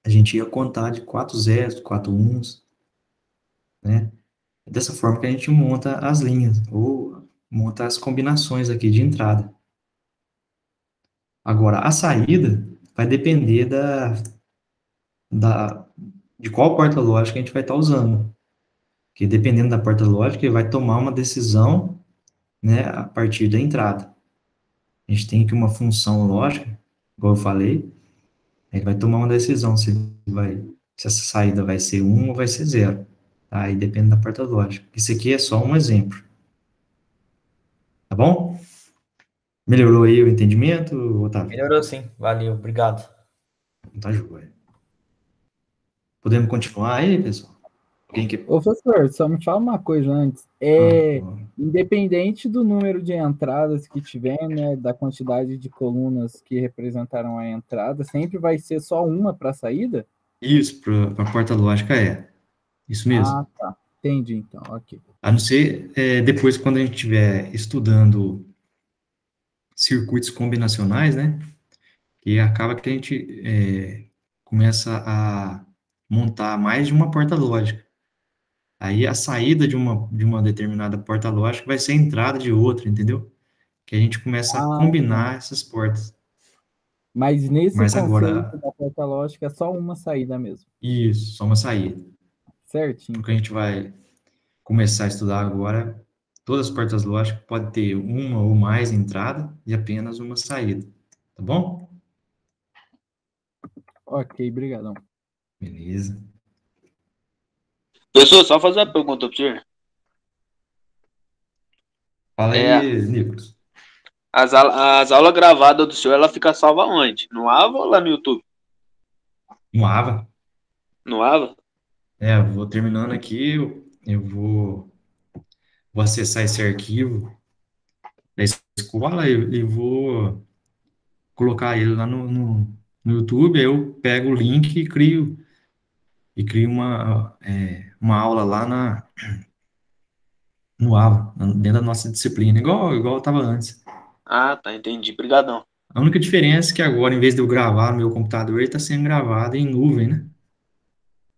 a gente ia contar de 4 zeros, 4 uns, né? Dessa forma que a gente monta as linhas, ou monta as combinações aqui de entrada. Agora, a saída vai depender de qual porta lógica a gente vai estar usando. Porque dependendo da porta lógica, ele vai tomar uma decisão, né, a partir da entrada. A gente tem aqui uma função lógica, igual eu falei, ele vai tomar uma decisão se essa saída vai ser 1 ou vai ser 0. Tá? Aí depende da porta lógica. Isso aqui é só um exemplo. Tá bom? Melhorou aí o entendimento, Otávio? Melhorou sim, valeu, obrigado. Tá joia. Podemos continuar aí, pessoal? Alguém que... Ô, professor, só me fala uma coisa antes. Independente do número de entradas que tiver, né, da quantidade de colunas que representaram a entrada, sempre vai ser só uma para a saída? Isso, para a porta lógica é. Isso mesmo. Ah, tá. Entendi, então, ok. A não ser depois, quando a gente estiver estudando circuitos combinacionais, né? E acaba que a gente começa a montar mais de uma porta lógica. Aí a saída de uma determinada porta lógica vai ser a entrada de outra, entendeu? Que a gente começa a Ah, tá. combinar essas portas. Mas nesse Mas conceito agora, da porta lógica é só uma saída mesmo. isso, só uma saída. Certinho, Porque a então. gente vai começar a estudar agora, todas as portas lógicas podem ter uma ou mais entrada e apenas uma saída. Tá bom? Ok, brigadão. Beleza. Pessoal, só fazer uma pergunta pra você. Fala É, aí, Nicolas. as aulas gravadas do senhor, ela fica salva onde? No Ava ou lá no YouTube? Um Ava. No Ava? Eu vou terminando aqui, eu vou acessar esse arquivo da escola e vou colocar ele lá no YouTube, aí eu pego o link e crio uma aula lá no Ava, dentro da nossa disciplina, igual eu estava antes. Ah, tá, entendi. Brigadão. A única diferença é que agora, em vez de eu gravar no meu computador, ele está sendo gravado em nuvem, né?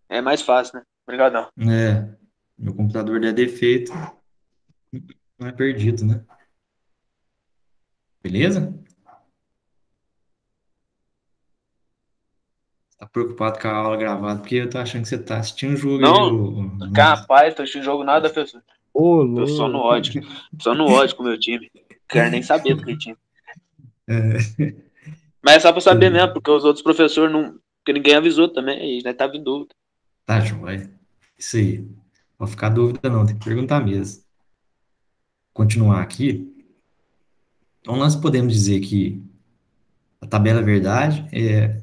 É mais fácil, né? Brigadão. Meu computador der defeito, não é perdido, né? Beleza? Tá preocupado com a aula gravada, porque eu tô achando que você tá assistindo o jogo aí, Não, ô Nicolas. capaz, tô assistindo jogo nada, professor. Ô, Eu só no louco. ódio. Só no ódio com o meu time. Quero nem saber do que time. É, Mas é só pra saber mesmo, porque os outros professores não. Porque ninguém avisou também, e já tava em dúvida. tá, joia. Isso aí. Não vou ficar dúvida, não, tem que perguntar mesmo. Continuar aqui. Então, nós podemos dizer que a tabela verdade é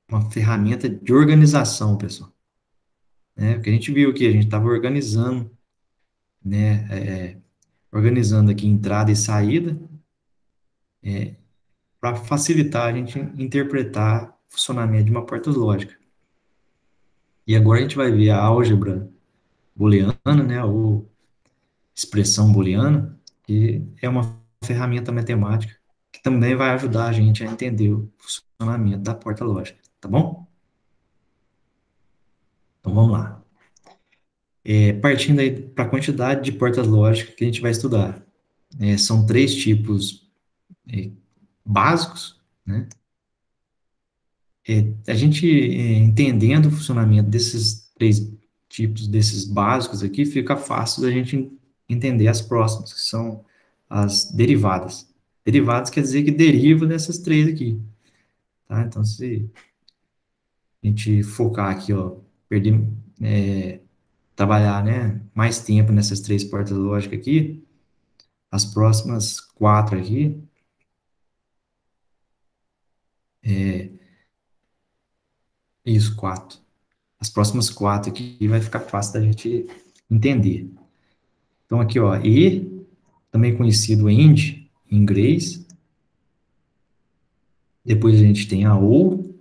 uma ferramenta de organização, pessoal. Né? Porque a gente viu que a gente estava organizando, né? Organizando aqui entrada e saída, para facilitar a gente interpretar o funcionamento de uma porta lógica. E agora a gente vai ver a álgebra booleana, né? Ou expressão booleana, que é uma ferramenta matemática que também vai ajudar a gente a entender o funcionamento da porta lógica, tá bom? Então vamos lá. Partindo aí para a quantidade de portas lógicas que a gente vai estudar. São três tipos básicos, né? A gente entendendo o funcionamento desses três tipos, desses básicos aqui, fica fácil da gente entender as próximas, que são as derivadas. Derivadas quer dizer que deriva dessas três aqui, tá? Então, se a gente focar aqui, ó, perder, trabalhar, né, mais tempo nessas três portas lógicas aqui, as próximas quatro aqui, isso, quatro. As próximas quatro aqui vai ficar fácil da gente entender. Então, aqui, ó, e, também conhecido end, em inglês. Depois a gente tem a ou,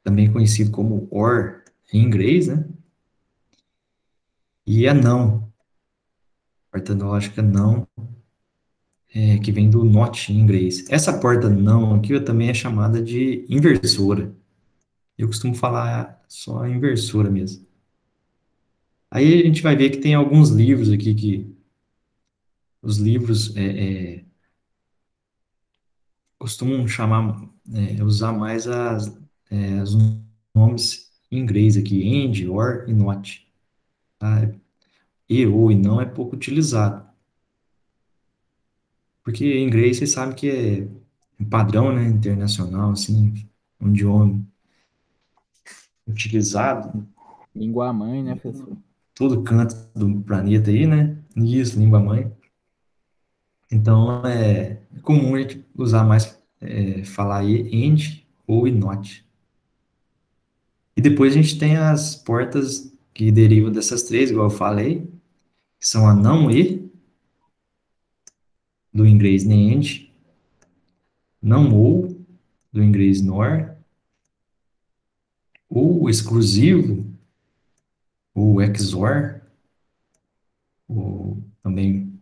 também conhecido como or, em inglês, né? E a não, porta lógica não, que vem do not em inglês. Essa porta não aqui também é chamada de inversora. Eu costumo falar só inversora mesmo. Aí a gente vai ver que tem alguns livros aqui que os livros costumam chamar, usar mais os nomes em inglês aqui, and, or e not. Tá? E, ou e não é pouco utilizado. Porque em inglês você sabe que é padrão, né, internacional, assim, um idioma utilizado Língua mãe, né, professor? em todo canto do planeta aí, né? Isso, língua mãe. Então é comum a gente usar mais, falar aí and ou e not. E depois a gente tem as portas que derivam dessas três, igual eu falei, que são a não e, do inglês and, não ou, do inglês nor, ou exclusivo, ou XOR, ou também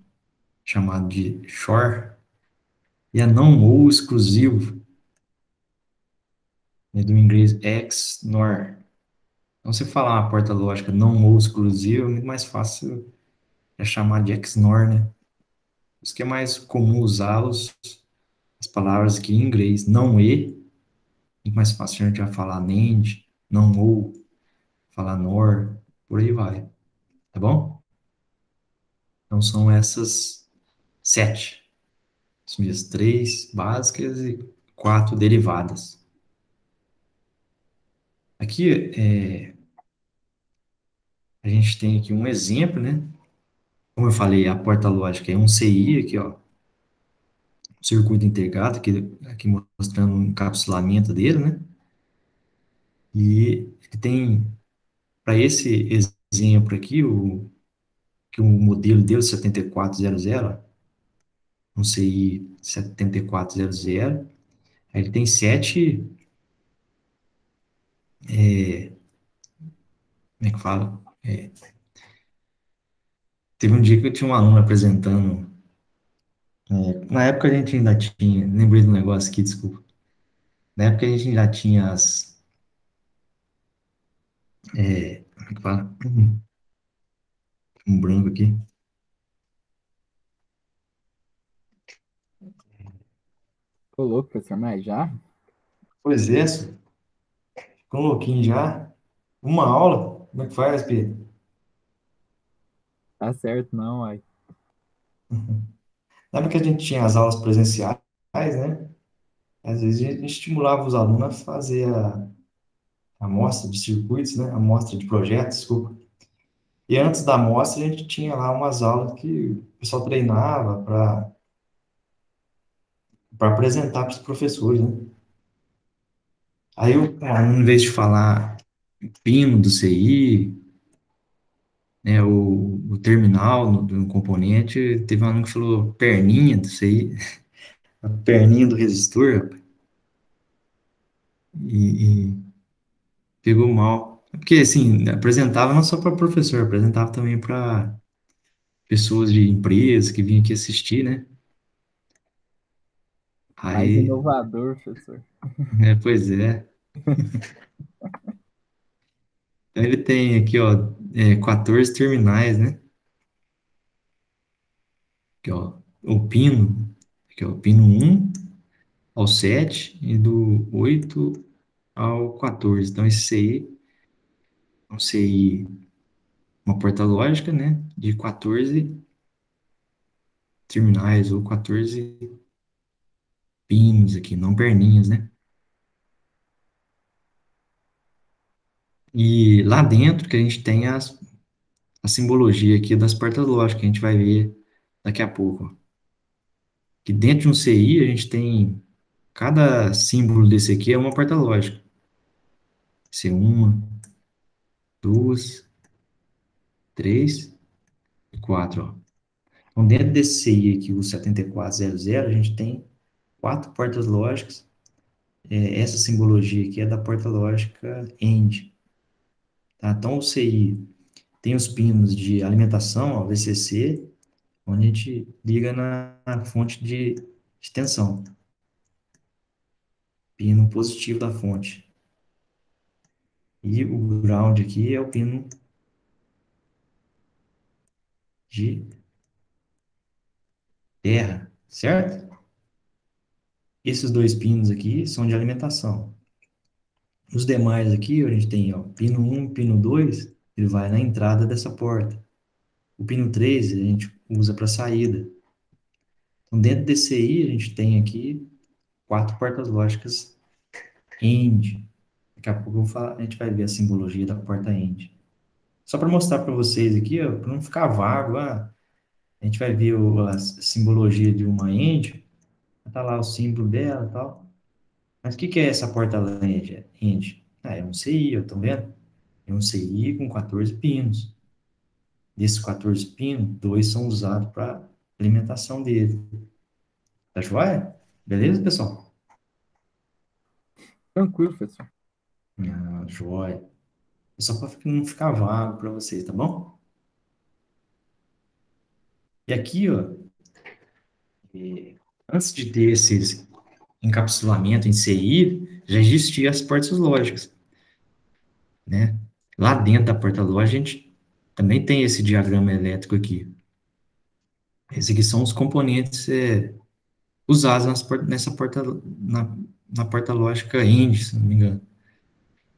chamado de shor, e a não ou exclusivo, do inglês ex nor. Então, se falar uma porta lógica não ou exclusiva, é muito mais fácil chamar de XNOR, né? Por isso que é mais comum usá-los, as palavras aqui em inglês, não e, muito mais fácil a gente já falar NAND, não ou, falar NOR, por aí vai, tá bom? Então, são essas sete. As minhas três básicas e quatro derivadas. Aqui, a gente tem aqui um exemplo, né? Como eu falei, a porta lógica é um CI aqui, ó, um circuito integrado, aqui mostrando o encapsulamento dele, né? E ele tem, para esse exemplo aqui, que o modelo dele, 7400, um CI 7400, aí ele tem sete, como é que fala? Teve um dia que eu tinha um aluno apresentando, na época a gente ainda tinha, lembrei do negócio aqui, desculpa. Na época a gente ainda tinha como é que fala? Um branco aqui. Ô, louco, professor, mas já? Pois é, coloquei já. Uma aula? Como é que faz, Pedro? Tá certo, não, ai. Lembra que a gente tinha as aulas presenciais, né? Às vezes a gente estimulava os alunos a fazer a amostra de circuitos, né? A amostra de projetos, desculpa. E antes da amostra a gente tinha lá umas aulas que o pessoal treinava para apresentar para os professores, né? Aí o aluno, em vez de falar pino do CI, né, o terminal do componente, teve um aluno que falou perninha do CI, a perninha do resistor, rapaz, e pegou mal. Porque, assim, apresentava não só para professor, apresentava também para pessoas de empresas que vinham aqui assistir, né? Mais Aí, inovador, professor. pois é. Então, ele tem aqui, ó, 14 terminais, né? Aqui, ó, o pino, aqui, ó, o pino 1 ao 7 e do 8 ao 14. Então, esse CI é um CI, uma porta lógica, né? De 14 terminais ou 14 pinos aqui, não perninhas, né? E lá dentro que a gente tem a simbologia aqui das portas lógicas, que a gente vai ver daqui a pouco. Que dentro de um CI a gente tem, cada símbolo desse aqui é uma porta lógica. C uma, duas, três e quatro, ó. Então dentro desse CI aqui, o 7400, a gente tem quatro portas lógicas. Essa simbologia aqui é da porta lógica AND. Tá? Então o CI tem os pinos de alimentação, ó, VCC, onde a gente liga na fonte de tensão, pino positivo da fonte. E o ground aqui é o pino de terra, certo? Esses dois pinos aqui são de alimentação. Os demais aqui, a gente tem, ó, pino 1, pino 2, ele vai na entrada dessa porta. O pino 3 a gente usa para saída. Então, dentro desse aí, a gente tem aqui quatro portas lógicas AND. Daqui a pouco a gente vai ver a simbologia da porta AND. Só para mostrar para vocês aqui, para não ficar vago, a gente vai ver a simbologia de uma AND, tá lá o símbolo dela e tal. Mas o que que é essa porta AND? É um CI, ó, estão vendo? É um CI com 14 pinos. Desses 14 pinos, dois são usados para alimentação dele. Tá joia? Beleza, pessoal? Tranquilo, professor. Ah, joia. É só para não ficar vago para vocês, tá bom? E aqui, ó, antes de ter esses encapsulamento em CI, já existiam as portas lógicas, né? Lá dentro da porta lógica, a gente também tem esse diagrama elétrico aqui. Esses aqui são os componentes usados nessa porta, na porta lógica END, se não me engano.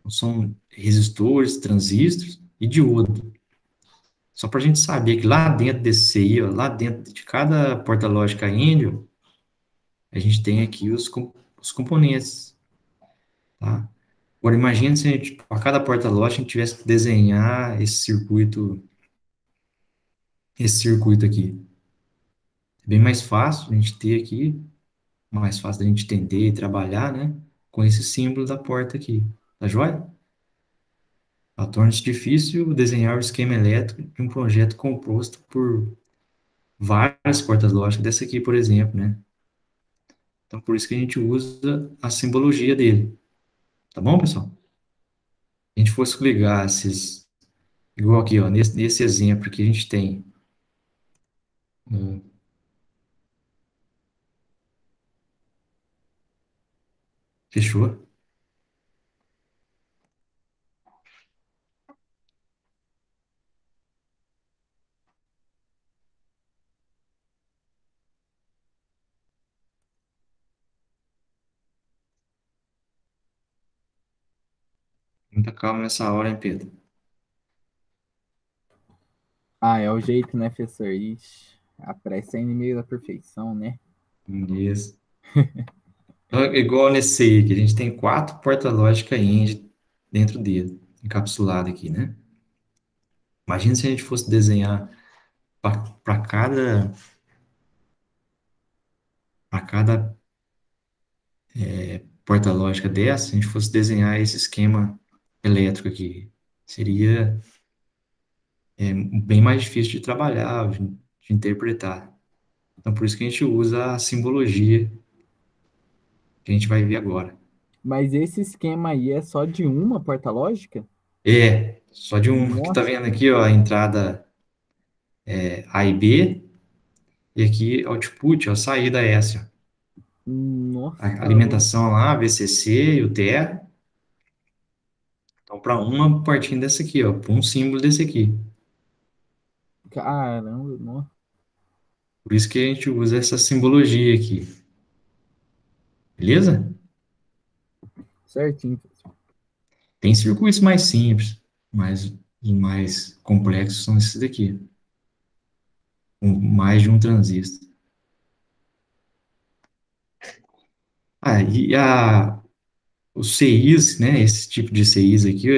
São resistores, transistores e diodo. Só para a gente saber que lá dentro desse CI, ó, lá dentro de cada porta lógica END, ó, a gente tem aqui os componentes, tá? Agora, imagine se a gente, para cada porta lógica, a gente tivesse que desenhar esse circuito aqui. É bem mais fácil a gente ter aqui, mais fácil da gente entender e trabalhar, né? Com esse símbolo da porta aqui. Tá joia? Torna-se difícil desenhar o esquema elétrico de um projeto composto por várias portas lógicas, dessa aqui, por exemplo, né? Então, por isso que a gente usa a simbologia dele. Tá bom, pessoal? Se a gente fosse ligar esses, igual aqui, ó, nesse exemplo que a gente tem, né? Fechou? Muita calma nessa hora, hein, Pedro? Ah, é o jeito, né, professor? Ixi, a pressa é inimigo da perfeição, né? Isso. Então, igual nesse aí, que a gente tem 4 portas lógicas IND dentro dele, encapsulado aqui, né? Imagina se a gente fosse desenhar para cada porta lógica dessa, se a gente fosse desenhar esse esquema elétrico aqui. Seria bem mais difícil de trabalhar, de interpretar. Então, por isso que a gente usa a simbologia que a gente vai ver agora. Mas esse esquema aí é só de uma porta lógica? Só de uma, que tá Nossa, vendo aqui, ó, a entrada A e B, e aqui output, ó, a saída S, ó. A nossa, alimentação lá, VCC e o TR. Então, para uma partindo dessa aqui, ó, para um símbolo desse aqui. caramba, nossa, Por isso que a gente usa essa simbologia aqui. Beleza? certinho. Tem circuitos mais simples, mas os mais complexos são esses daqui, com mais de um transistor. Os CIs, né, esse tipo de CIs aqui,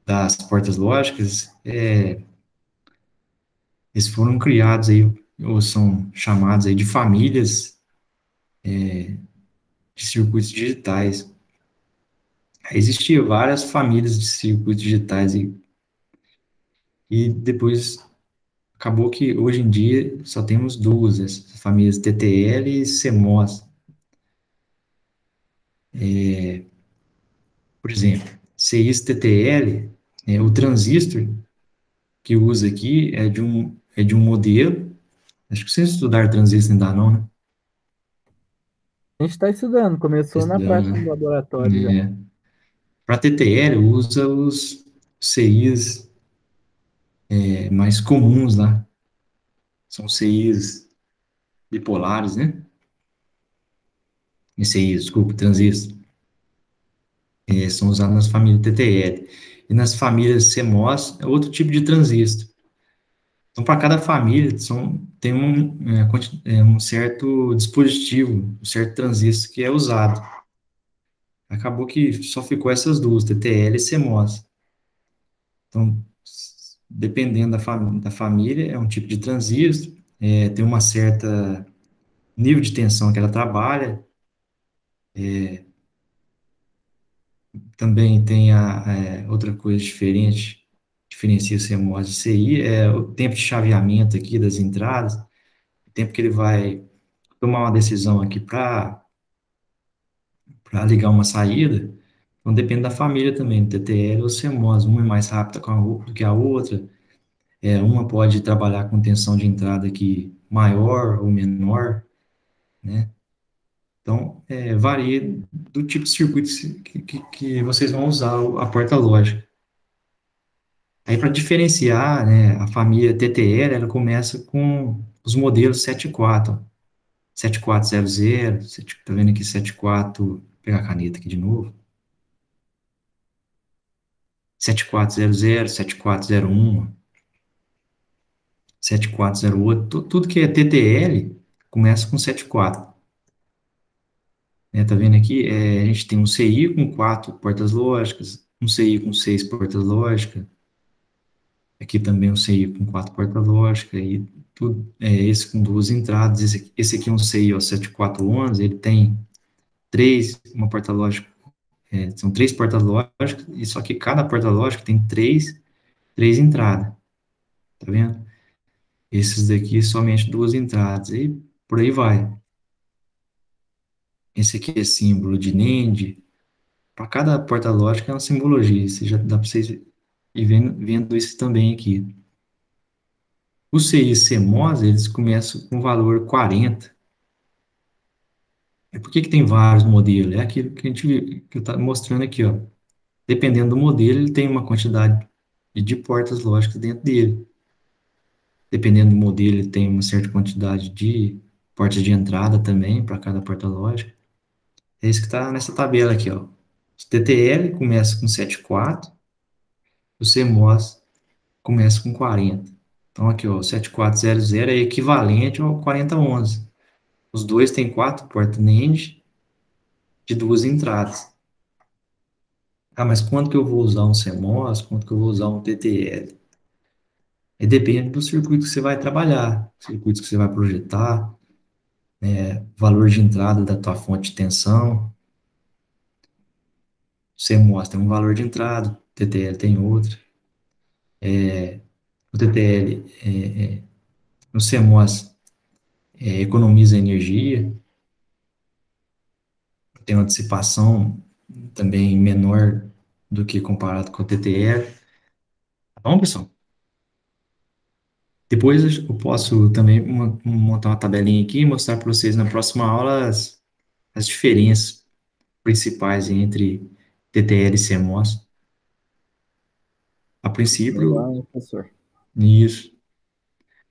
das portas lógicas, eles foram criados aí, ou são chamados aí de famílias de circuitos digitais. Existiam várias famílias de circuitos digitais e depois acabou que hoje em dia só temos duas, as famílias TTL e CMOS. Por exemplo, CIs TTL, o transistor que usa aqui é de um modelo. Acho que vocês estudaram transistor ainda não, né? A gente está estudando, começou na Estudando, prática do né? laboratório já. Para TTL, usa os CIs mais comuns lá. São CIs bipolares, né? CIs, desculpa, transistor. São usados nas famílias TTL. E nas famílias CMOS, é outro tipo de transistor. Então, para cada família, tem um certo dispositivo, um certo transistor que é usado. Acabou que só ficou essas duas, TTL e CMOS. Então, dependendo da família, é um tipo de transistor, tem uma certa nível de tensão que ela trabalha, também tem outra coisa diferente, diferencia o CMOS de CI, é o tempo de chaveamento aqui das entradas, o tempo que ele vai tomar uma decisão aqui para ligar uma saída. Então, depende da família também, TTL ou CMOS, uma é mais rápida do que a outra, uma pode trabalhar com tensão de entrada aqui maior ou menor, né? Então, varia do tipo de circuito que vocês vão usar a porta lógica. Aí, para diferenciar, né, a família TTL, ela começa com os modelos 74, 7400, tá vendo aqui 74, vou pegar a caneta aqui de novo, 7400, 7401, 7408, tudo que é TTL começa com 74. Tá vendo aqui? A gente tem um CI com 4 portas lógicas, um CI com 6 portas lógicas, aqui também um CI com 4 portas lógicas, e tudo, esse com 2 entradas, esse aqui é um CI, ó, 7411, ele tem uma porta lógica, são 3 portas lógicas, e só que cada porta lógica tem três entradas, tá vendo? Esses daqui somente 2 entradas, e por aí vai. Esse aqui é símbolo de NAND, para cada porta lógica é uma simbologia, isso já dá para vocês ir vendo isso também aqui. Os CIs CMOS, eles começam com o valor 40. Por que tem vários modelos? É aquilo que eu estou mostrando aqui, ó. Dependendo do modelo, ele tem uma quantidade de portas lógicas dentro dele. Dependendo do modelo, ele tem uma certa quantidade de portas de entrada também para cada porta lógica. É isso que está nessa tabela aqui, ó. O TTL começa com 7,4, o CMOS começa com 40. Então, aqui, ó, o 7400 é equivalente ao 4011. Os dois têm 4 portas NAND de 2 entradas. Ah, mas quanto que eu vou usar um CMOS? Quanto que eu vou usar um TTL? Aí depende do circuito que você vai trabalhar, circuitos que você vai projetar, valor de entrada da tua fonte de tensão. O CMOS tem um valor de entrada, o TTL tem outro. O TTL, no CMOS, economiza energia, tem uma dissipação também menor do que comparado com o TTL. Tá bom, pessoal? Depois eu posso também montar uma tabelinha aqui e mostrar para vocês na próxima aula as diferenças principais entre TTL e CMOS. A princípio, Legal, hein, professor? isso.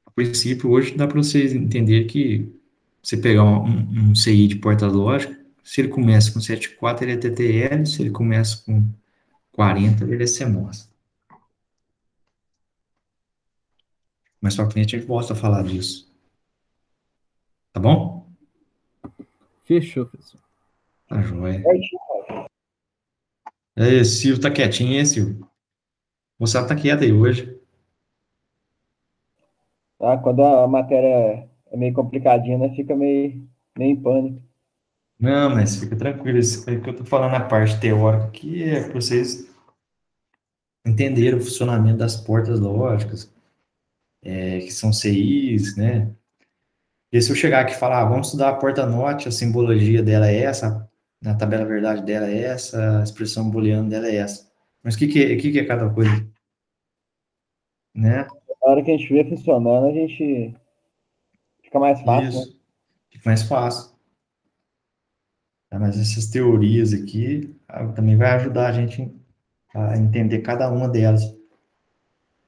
A princípio, hoje dá para vocês entender que você pegar um CI de porta lógica, se ele começa com 74, ele é TTL, se ele começa com 40, ele é CMOS. Mais pra frente a gente volta a falar disso. Tá bom? Fechou, professor. Tá joia. É, Silvio tá quietinho, hein, Silvio? O moçada tá quieto aí hoje. Ah, quando a matéria é meio complicadinha, né? Fica meio em pânico. Não, mas fica tranquilo. Isso aí que eu tô falando na parte teórica aqui é para vocês entenderem o funcionamento das portas lógicas, que são CIs, né? E se eu chegar aqui e falar, vamos estudar a porta NOT, a simbologia dela é essa, a tabela verdade dela é essa, a expressão booleana dela é essa. Mas o que é cada coisa, né? Na hora que a gente vê funcionando, a gente fica mais fácil, né? Isso, fica mais fácil. Tá? Mas essas teorias aqui também vai ajudar a gente a entender cada uma delas.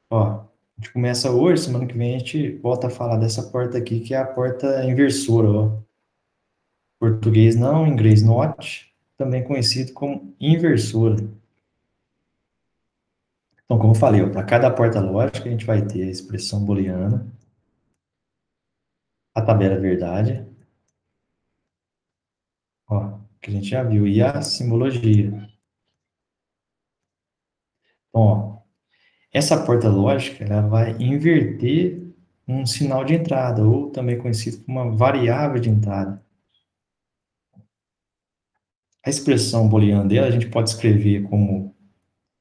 Ó, a gente começa hoje, semana que vem a gente volta a falar dessa porta aqui, que é a porta inversora, ó. Português não, inglês not, também conhecido como inversora. Então, como eu falei, para cada porta lógica, a gente vai ter a expressão booleana, a tabela verdade, ó, que a gente já viu, e a simbologia. Então, ó, essa porta lógica, ela vai inverter um sinal de entrada, ou também conhecido como uma variável de entrada. A expressão booleana dela, a gente pode escrever como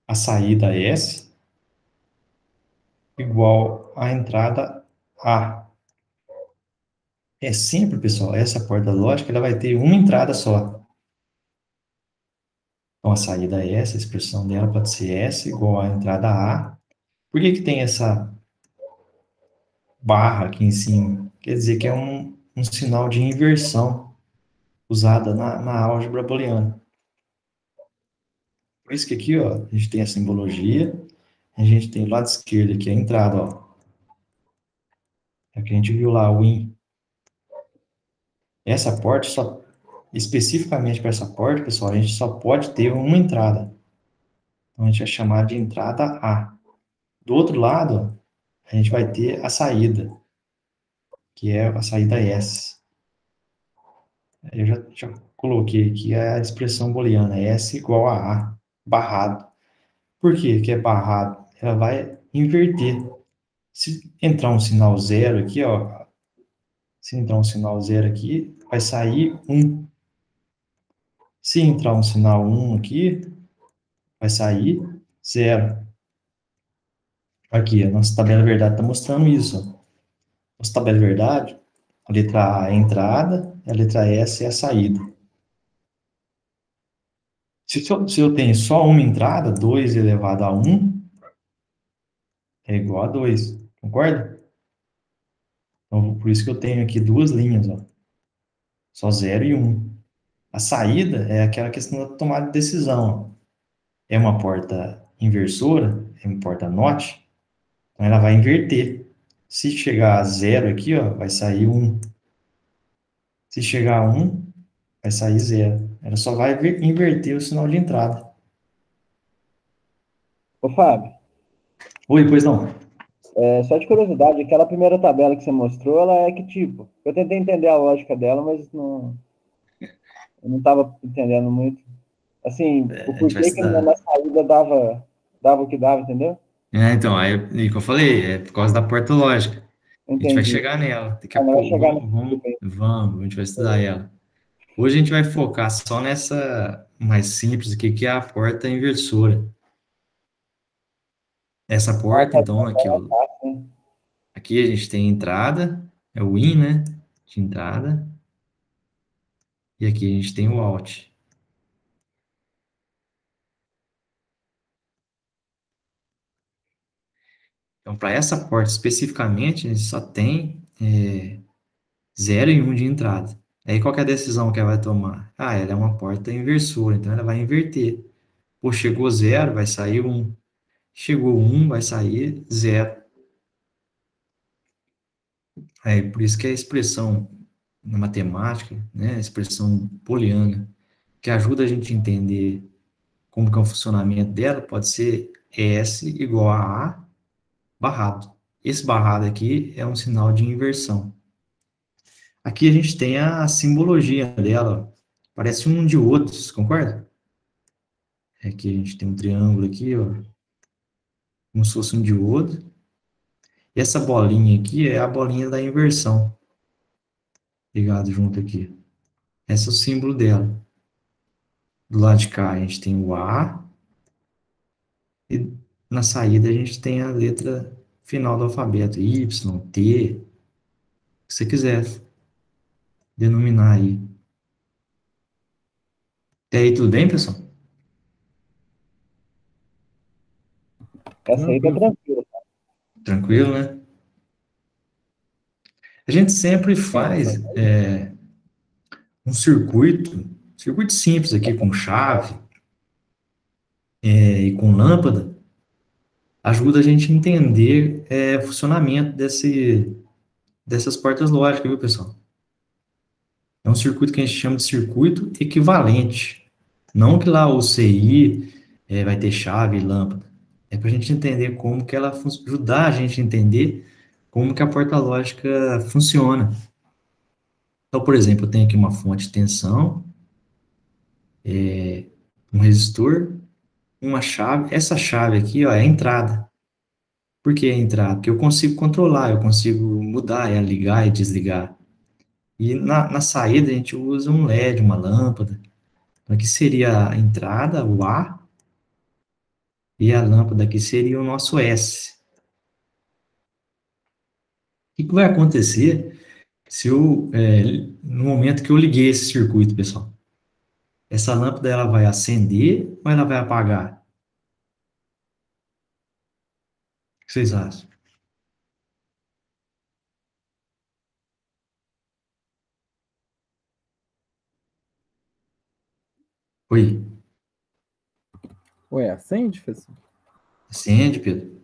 a saída S igual à entrada A. É sempre, pessoal, essa porta lógica, ela vai ter uma entrada só. Então, a saída é essa, a expressão dela pode ser S igual à entrada A. Por que que tem essa barra aqui em cima? Quer dizer que é um sinal de inversão usada na álgebra booleana. Por isso que aqui, ó, a gente tem a simbologia, a gente tem do lado esquerdo aqui a entrada, ó. É que a gente viu lá, o in. Essa porta, especificamente para essa porta, pessoal, a gente só pode ter uma entrada. Então, a gente vai chamar de entrada A. Do outro lado, a gente vai ter a saída, que é a saída S. Eu já coloquei aqui a expressão booleana, S igual a A, barrado. Por que que é barrado? Ela vai inverter. Se entrar um sinal zero aqui, ó, se entrar um sinal zero aqui, vai sair 1. Se entrar um sinal 1 aqui, vai sair 0. Aqui, a nossa tabela verdade está mostrando isso. Ó. Nossa tabela verdade, a letra A é a entrada, a letra S é a saída. Se eu tenho só uma entrada, 2 elevado a 1 é igual a 2, concorda? Então, por isso que eu tenho aqui duas linhas, ó. Só 0 e 1. A saída é aquela questão da tomada de decisão. Ó. É uma porta inversora, é uma porta NOT, então ela vai inverter. Se chegar a 0 aqui, ó, vai sair 1. Se chegar a 1, vai sair 0. Ela só vai inverter o sinal de entrada. Ô, Fábio, Oi, pois não. Só de curiosidade, aquela primeira tabela que você mostrou, ela é que tipo? Eu tentei entender a lógica dela, mas eu não estava entendendo muito. Assim, o A gente vai porquê que na estudar. saída dava o que dava, entendeu? Então, aí, e que eu falei, é por causa da porta lógica. A gente vai Entendi. chegar nela. Daqui a Ah, não vai pouco, chegar nesse tipo aí. a gente vai estudar ela. Hoje a gente vai focar só nessa mais simples aqui, que é a porta inversora. Essa Ah, porta, tá, então, aqui, tá ó, fácil, né? aqui a gente tem entrada, é o in, né? De entrada. E aqui a gente tem o out. Então, para essa porta especificamente, a gente só tem 0 e 1 de entrada. Aí, qual que é a decisão que ela vai tomar? Ah, ela é uma porta inversora, então ela vai inverter. Pô, chegou 0, vai sair 1. Chegou 1, vai sair 0. É por isso que a expressão na matemática, né, a expressão booleana, que ajuda a gente a entender como que é o funcionamento dela, pode ser S igual a A barrado. Esse barrado aqui é um sinal de inversão. Aqui a gente tem a simbologia dela, ó. Parece um de outros, concorda? Aqui a gente tem um triângulo aqui, ó, como se fosse um diodo. E essa bolinha aqui é a bolinha da inversão, ligado junto aqui. Esse é o símbolo dela. Do lado de cá a gente tem o A, e na saída a gente tem a letra final do alfabeto, Y, T, o que você quiser denominar aí. Até aí tudo bem, pessoal? Essa aí tá Tranquilo. tranquila. Tranquilo, né? A gente sempre faz um circuito simples aqui com chave e com lâmpada, ajuda a gente a entender o funcionamento dessas portas lógicas, viu, pessoal? É um circuito que a gente chama de circuito equivalente. Não que lá o CI vai ter chave e lâmpada. É para a gente entender como que ela ajudar a gente a entender como que a porta lógica funciona. Então, por exemplo, eu tenho aqui uma fonte de tensão, um resistor, uma chave. Essa chave aqui, ó, é a entrada. Por que a entrada? Porque eu consigo controlar, eu consigo mudar ela, ligar e desligar. E na saída a gente usa um LED, uma lâmpada. Então, aqui seria a entrada, o A, e a lâmpada aqui seria o nosso S. O que vai acontecer se no momento que eu liguei esse circuito, pessoal? Essa lâmpada ela vai acender ou ela vai apagar? O que vocês acham? Oi, Ué, acende, professor? acende, Pedro?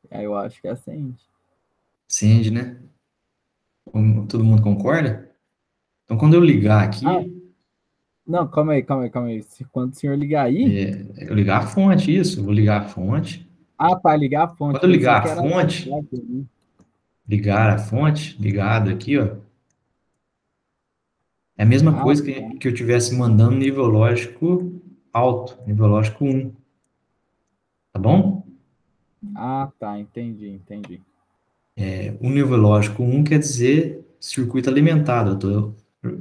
Aí eu acho que acende. Acende, né? Todo mundo concorda? Então, quando eu ligar Ah, aqui, não, calma aí, calma aí, calma aí. Quando o senhor ligar aí, eu ligar a fonte, isso, eu vou ligar a fonte. para ligar a fonte, Quando eu pensei ligar a que era fonte, né? ligar a fonte, ligado aqui, ó, é a mesma Ah, coisa que eu estivesse mandando nível lógico alto, nível lógico 1, tá bom? tá, entendi, entendi. O nível lógico 1 quer dizer circuito alimentado, eu estou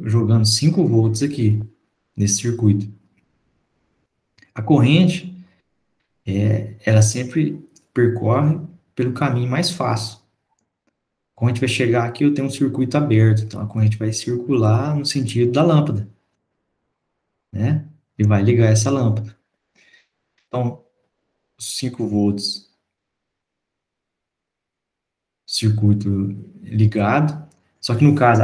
jogando 5 volts aqui, nesse circuito. A corrente, ela sempre percorre pelo caminho mais fácil. A corrente vai chegar aqui, eu tenho um circuito aberto, então a corrente vai circular no sentido da lâmpada, né? E vai ligar essa lâmpada. Então, 5 volts, circuito ligado. Só que no caso,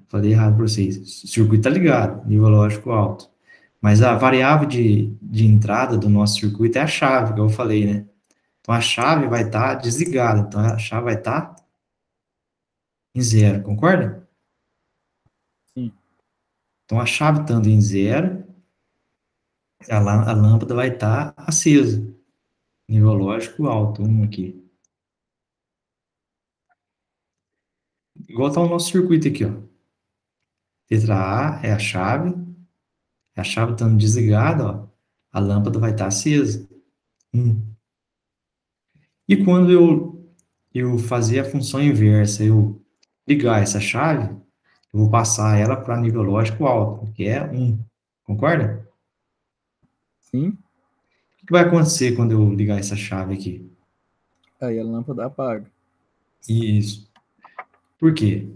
falei errado para vocês, o circuito está ligado, nível lógico alto. Mas a variável de entrada do nosso circuito é a chave, que eu falei, né? Então a chave vai estar desligada, então a chave vai estar em 0, concorda? Sim. Então a chave estando em 0, a lâmpada vai estar acesa, nível lógico alto, 1 aqui. igual tá o nosso circuito aqui, ó. Letra A é a chave estando desligada, ó, a lâmpada vai estar acesa. E quando eu fazer a função inversa, eu ligar essa chave, eu vou passar ela para nível lógico alto, que é 1. Concorda? Sim. O que vai acontecer quando eu ligar essa chave aqui? Aí a lâmpada apaga. Isso. Por quê?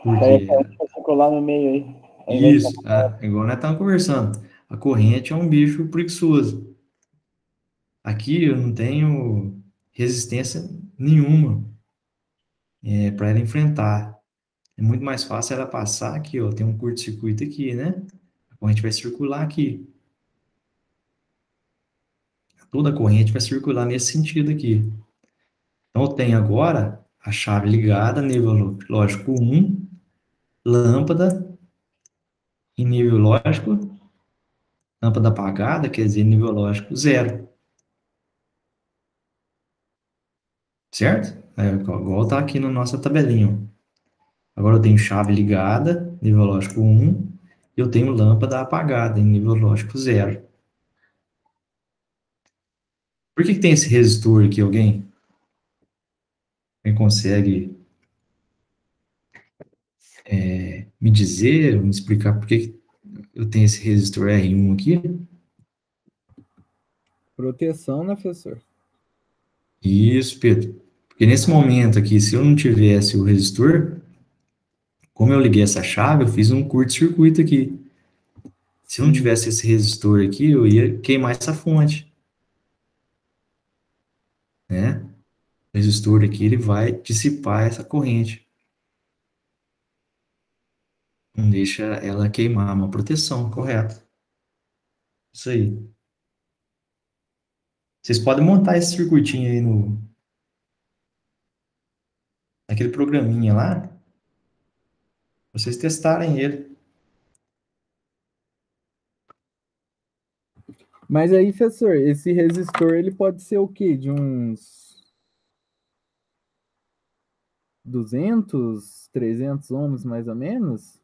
Aí a Porque corrente vai circular no meio aí. Ao invés de... isso, igual nós estamos conversando, a corrente é um bicho preguiçoso. Aqui eu não tenho resistência nenhuma para ela enfrentar. É muito mais fácil ela passar aqui, ó. Tem um curto-circuito aqui, né? A corrente vai circular aqui. Toda a corrente vai circular nesse sentido aqui. Então, eu tenho agora a chave ligada, nível lógico 1, lâmpada em nível lógico, lâmpada apagada, quer dizer, nível lógico 0. Certo? Igual tá aqui na nossa tabelinha, ó. Agora eu tenho chave ligada, nível lógico 1, e eu tenho lâmpada apagada, em nível lógico 0. Por que que tem esse resistor aqui, alguém? Quem consegue me dizer, me explicar por que que eu tenho esse resistor R1 aqui? Proteção, né, professor? Isso, Pedro. Porque nesse momento aqui, se eu não tivesse o resistor, como eu liguei essa chave, eu fiz um curto-circuito aqui. Se eu não Sim. tivesse esse resistor aqui, eu ia queimar essa fonte, né? O resistor aqui, ele vai dissipar essa corrente. Não deixa ela queimar, uma proteção, correto. Isso aí. Vocês podem montar esse circuitinho aí naquele programinha lá, pra vocês testarem ele. Mas aí, professor, esse resistor ele pode ser o quê? De uns 200, 300 ohms mais ou menos?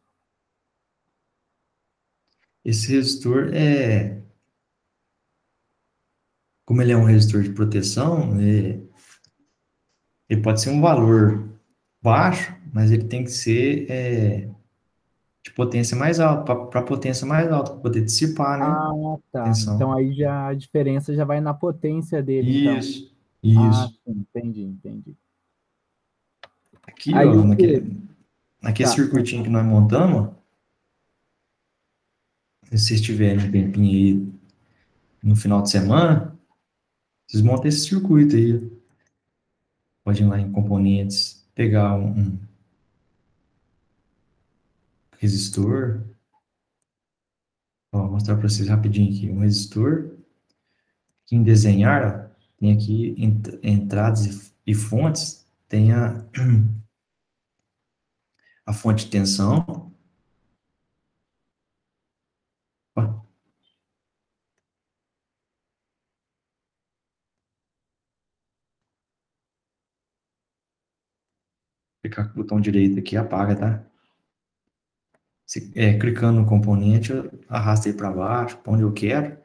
Esse resistor como ele é um resistor de proteção, ele pode ser um valor baixo, mas ele tem que ser de potência mais alta, para potência mais alta, para poder dissipar, né? Ah, tá. Então Tensão. aí já a diferença já vai na potência dele, então. Isso, Ah, isso. sim, entendi, entendi. Aqui, Aí ó, o que? naquele Tá. circuitinho que nós montamos, se vocês tiverem um tempinho aí no final de semana, vocês montam esse circuito aí. Pode ir lá em componentes, pegar um resistor. Ó, vou mostrar para vocês rapidinho aqui. Um resistor. Aqui em desenhar, ó, tem aqui entradas e fontes. Tem a fonte de tensão. Ó, clicar com o botão direito aqui, apaga, tá? Clicando no componente, eu arrasto ele para baixo, para onde eu quero.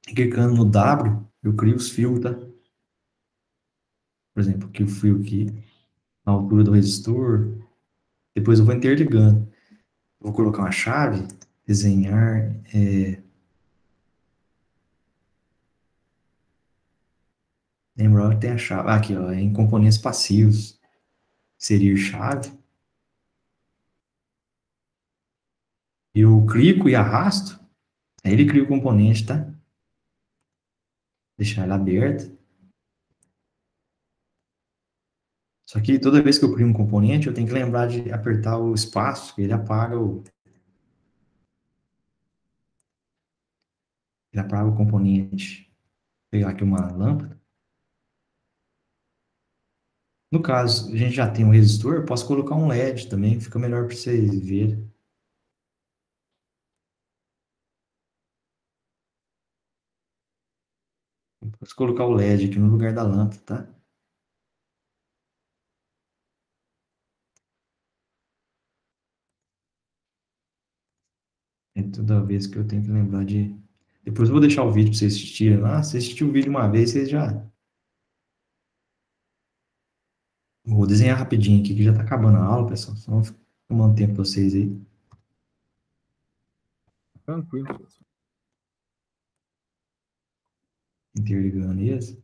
E clicando no W, eu crio os fios, tá? Por exemplo, aqui o fio aqui, na altura do resistor. Depois eu vou interligando. Eu vou colocar uma chave, desenhar, lembra que tem a chave, aqui ó, em componentes passivos, inserir chave. Eu clico e arrasto, aí ele cria o componente, tá? Deixar ele aberto. Só que toda vez que eu crio um componente, eu tenho que lembrar de apertar o espaço, que ele apaga o componente. Vou pegar aqui uma lâmpada. No caso, a gente já tem um resistor, eu posso colocar um LED também, fica melhor para vocês verem. Vou Posso colocar o LED aqui no lugar da lâmpada, tá? É toda vez que eu tenho que lembrar de... Depois eu vou deixar o vídeo para vocês assistirem lá. Se vocês assistirem o vídeo uma vez, vocês já... Vou desenhar rapidinho aqui, que já tá acabando a aula, pessoal. Só vou tomando tempo pra vocês aí. Tranquilo, professor. Interligando isso.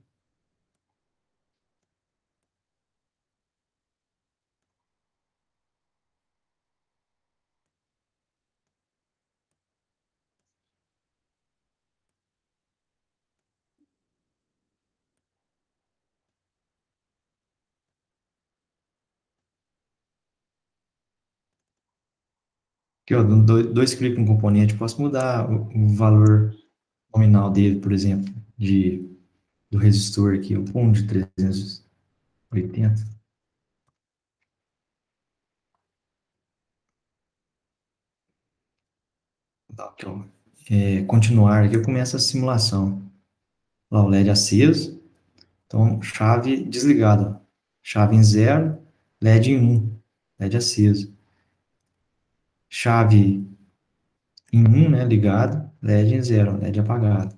Aqui, ó, dando dois cliques no componente, posso mudar o valor nominal dele, por exemplo, do resistor aqui, o PUM de 380. Tá, aqui, ó. Continuar, aqui eu começo a simulação. Lá o LED aceso, então chave desligada. Chave em 0, LED em 1, LED aceso. Chave em 1, né, ligado, LED em 0, LED apagado.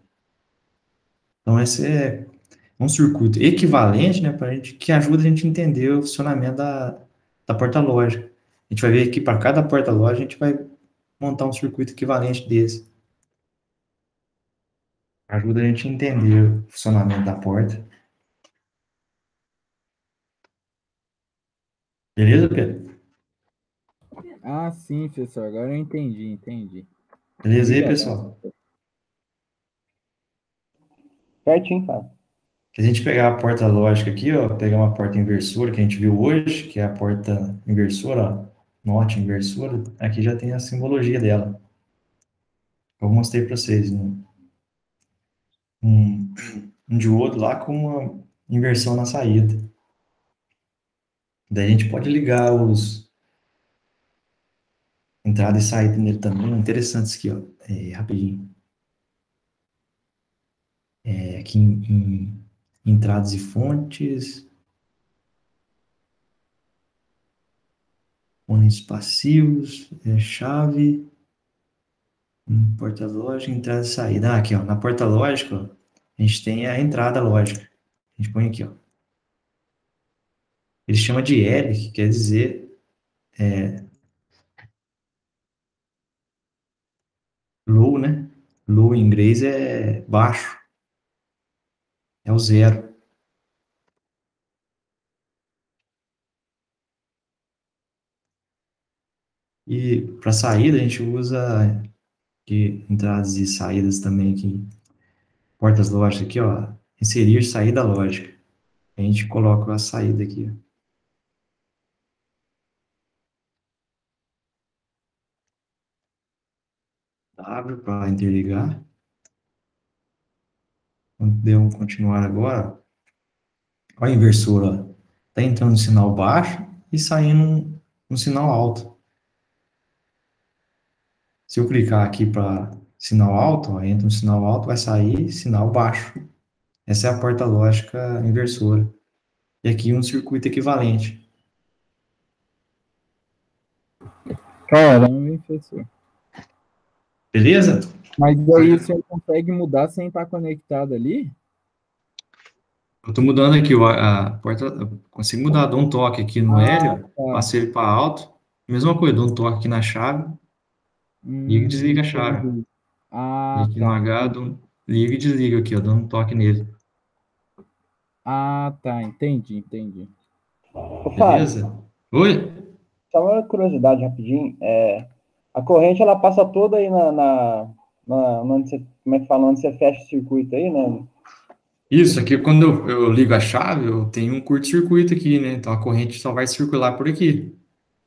Então esse é um circuito equivalente, né, que ajuda a gente a entender o funcionamento da porta lógica. A gente vai ver aqui para cada porta lógica, a gente vai montar um circuito equivalente desse. Ajuda a gente a entender o funcionamento da porta. Beleza, Pedro? Ah, sim, professor. Agora eu entendi. Beleza aí, Obrigado. pessoal? Certinho, cara. Se a gente pegar a porta lógica aqui, ó, pegar uma porta inversora que a gente viu hoje, que é a porta inversora, ó, NOT inversora, aqui já tem a simbologia dela. Eu mostrei para vocês um, um diodo lá com uma inversão na saída. Daí a gente pode ligar os entrada e saída nele também. Interessante isso aqui, ó. Rapidinho. Aqui em entradas e fontes. Fones passivos. Chave. Porta lógica, entrada e saída. Aqui, ó. Na porta lógica, ó, a gente tem a entrada lógica. A gente põe aqui, ó. Ele chama de L, que quer dizer low, né? Low em inglês é baixo. É o zero. E para saída a gente usa aqui, entradas e saídas também aqui. Portas lógicas aqui, ó. Inserir saída lógica. A gente coloca a saída aqui, ó. W para interligar. Quando der um continuar agora, ó, a inversora, ó. Tá entrando no sinal baixo e saindo um sinal alto. Se eu clicar aqui para sinal alto, ó, entra um sinal alto, vai sair sinal baixo. Essa é a porta lógica inversora. E aqui um circuito equivalente. Caramba, hein, professor. Beleza? Mas daí o senhor consegue mudar sem estar conectado ali? Eu estou mudando aqui a porta. Eu consigo mudar, dou um toque aqui no L, ó, Tá. passei ele para alto. Mesma coisa, dou um toque aqui na chave, liga e desliga a chave. Entendi. E Ah, aqui no tá. H, liga e desliga aqui, ó, dando um toque nele. Ah, tá. Entendi. Ô, Fábio, Beleza? Oi? só uma curiosidade rapidinho. A corrente, ela passa toda aí onde você, como é que fala, onde você fecha o circuito aí, né? Isso, aqui quando eu ligo a chave, eu tenho um curto-circuito aqui, né? Então a corrente só vai circular por aqui.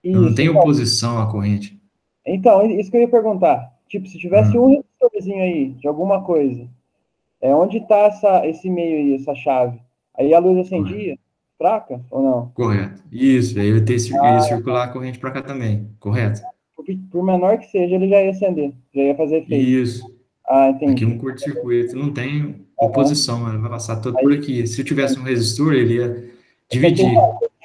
Eu não Isso. tenho oposição à corrente. Então, isso que eu ia perguntar. Tipo, se tivesse um resistorzinho aí, de alguma coisa, onde tá esse meio aí, essa chave? Aí a luz acendia? Fraca ou não? Correto. Isso, aí ia circular a corrente para cá também. Correto. Por menor que seja, ele já ia acender, já ia fazer efeito. Isso. Ah, Aqui é entendi. um curto-circuito. Não tem por posição, ele vai passar todo por aqui. Se eu tivesse um resistor, ele ia dividir.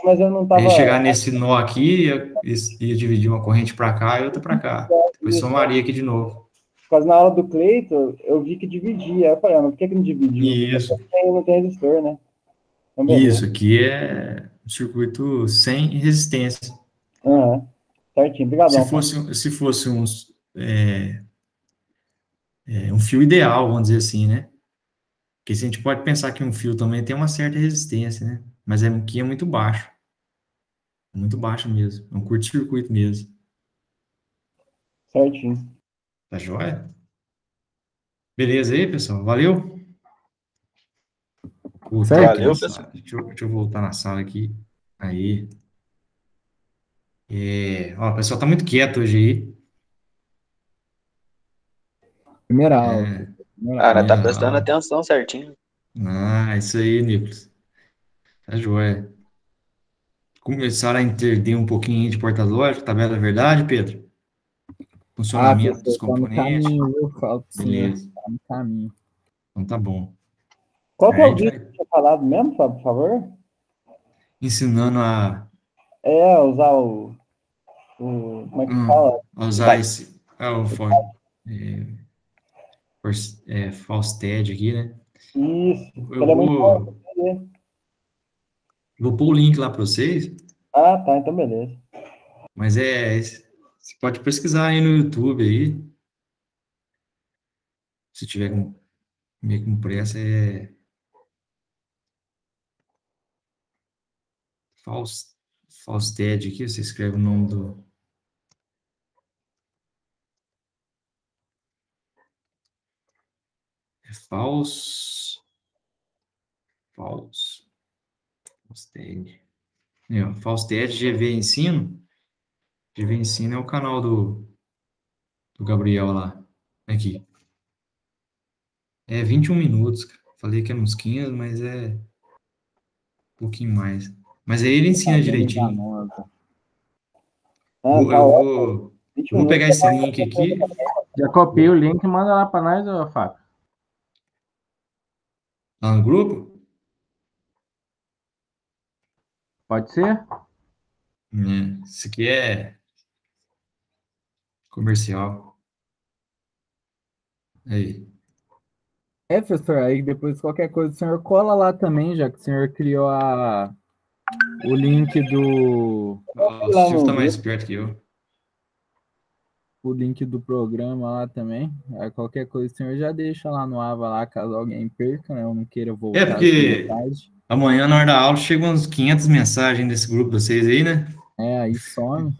Mas eu não Aí tava. chegar nesse nó aqui, ia dividir uma corrente para cá e outra para cá. Depois somaria aqui de novo. Quase na aula do Cleiton, eu vi que dividia. Aí eu falei, mas por que não dividiu? Isso. Não tem resistor, né? Então, beleza. Isso aqui é um circuito sem resistência. Aham. Certinho, Se obrigadão. fosse um fio ideal, vamos dizer assim, né? Porque se a gente pode pensar que um fio também tem uma certa resistência, né? Mas aqui é muito baixo. Muito baixo mesmo. É um curto-circuito mesmo. Certinho. Tá joia? Beleza aí, pessoal? Valeu? Voltei aqui Valeu, na pessoal. sala. Deixa eu voltar na sala aqui. Aí. Ó, o pessoal tá muito quieto hoje aí. Primeira aula. Cara, tá Primeira prestando aula. atenção certinho. Isso aí, Nicolas. Tá joia. Começaram a entender um pouquinho aí de porta-lógica, tabela da verdade, Pedro? Funcionamento dos Professor, tá no componentes. caminho, viu? Falo pro senhor. Beleza. Tá no caminho. Então tá bom. Qual que Aí é a o gente vídeo que vai você tinha falado mesmo, Fábio, por favor? ensinando a Usar como é que fala? usar esse. O Falstad aqui, né? Isso. Eu Ele é muito bom. vou pôr o link lá para vocês, Ah, tá. Então, beleza. mas você pode pesquisar aí no YouTube aí, se tiver meio com pressa, Falstad aqui, você escreve o nome do Falstad. Falstad GV Ensino. GV Ensino é o canal do Gabriel lá. Aqui. 21 minutos. Falei que é uns 15, mas é um pouquinho mais. Mas aí ele ensina direitinho. Ah, Eu tá ótimo. vou, 20 eu vou pegar minutos. esse link aqui. Já copiei o link e manda lá para nós, ô, Fábio. Lá no grupo. Pode ser? Isso aqui é comercial. Aí. Professor, aí depois qualquer coisa o senhor cola lá também, já que o senhor criou o link O Silvio tá mais perto que eu. o link do programa lá também. Aí qualquer coisa o senhor já deixa lá no Ava lá, caso alguém perca, né? Eu não queira voltar Porque tarde. amanhã na hora da aula chegam uns 500 mensagens desse grupo de vocês aí, né? Aí some.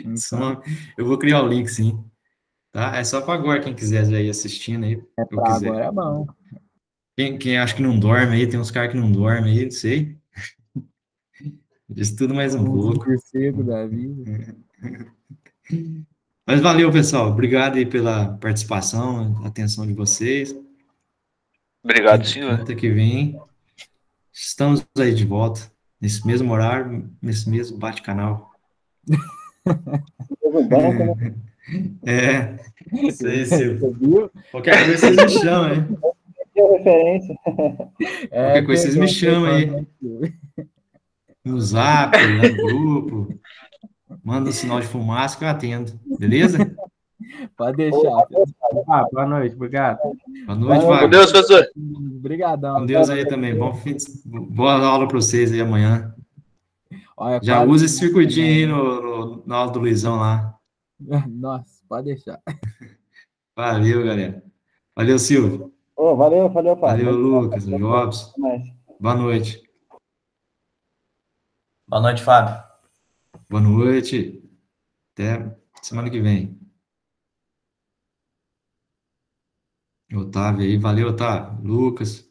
Então, Eu vou criar o link, sim. Tá? É só para agora, quem quiser já ir assistindo aí. Eu pra quiser. agora é bom. Quem acha que não dorme aí, tem uns caras que não dormem aí, não sei. Diz tudo mais um pouco. Morcego da vida. Mas valeu, pessoal. Obrigado aí pela participação, atenção de vocês. Obrigado, senhor. Quinta que vem, estamos aí de volta, nesse mesmo horário, nesse mesmo bate-canal. Isso aí, Silvio. Qualquer coisa vocês me chamam, hein? Referência. Qualquer coisa vocês me chamam aí. No Zap, lá no grupo. Manda um sinal de fumaça que eu atendo. Beleza? Pode deixar. Boa noite, obrigado. Boa noite, Com Wagner. Deus, professor. Obrigadão. Com Deus aí também. Boa aula para vocês aí amanhã. Olha, Já usa esse circuitinho aí na aula do Luizão lá. Nossa, pode deixar. Valeu, galera. Valeu, Silvio. Valeu, Fábio. Valeu, Lucas, Jobs. Boa noite. Boa noite, Fábio. Boa noite. Até semana que vem. Otávio aí. Valeu, Otávio. Lucas.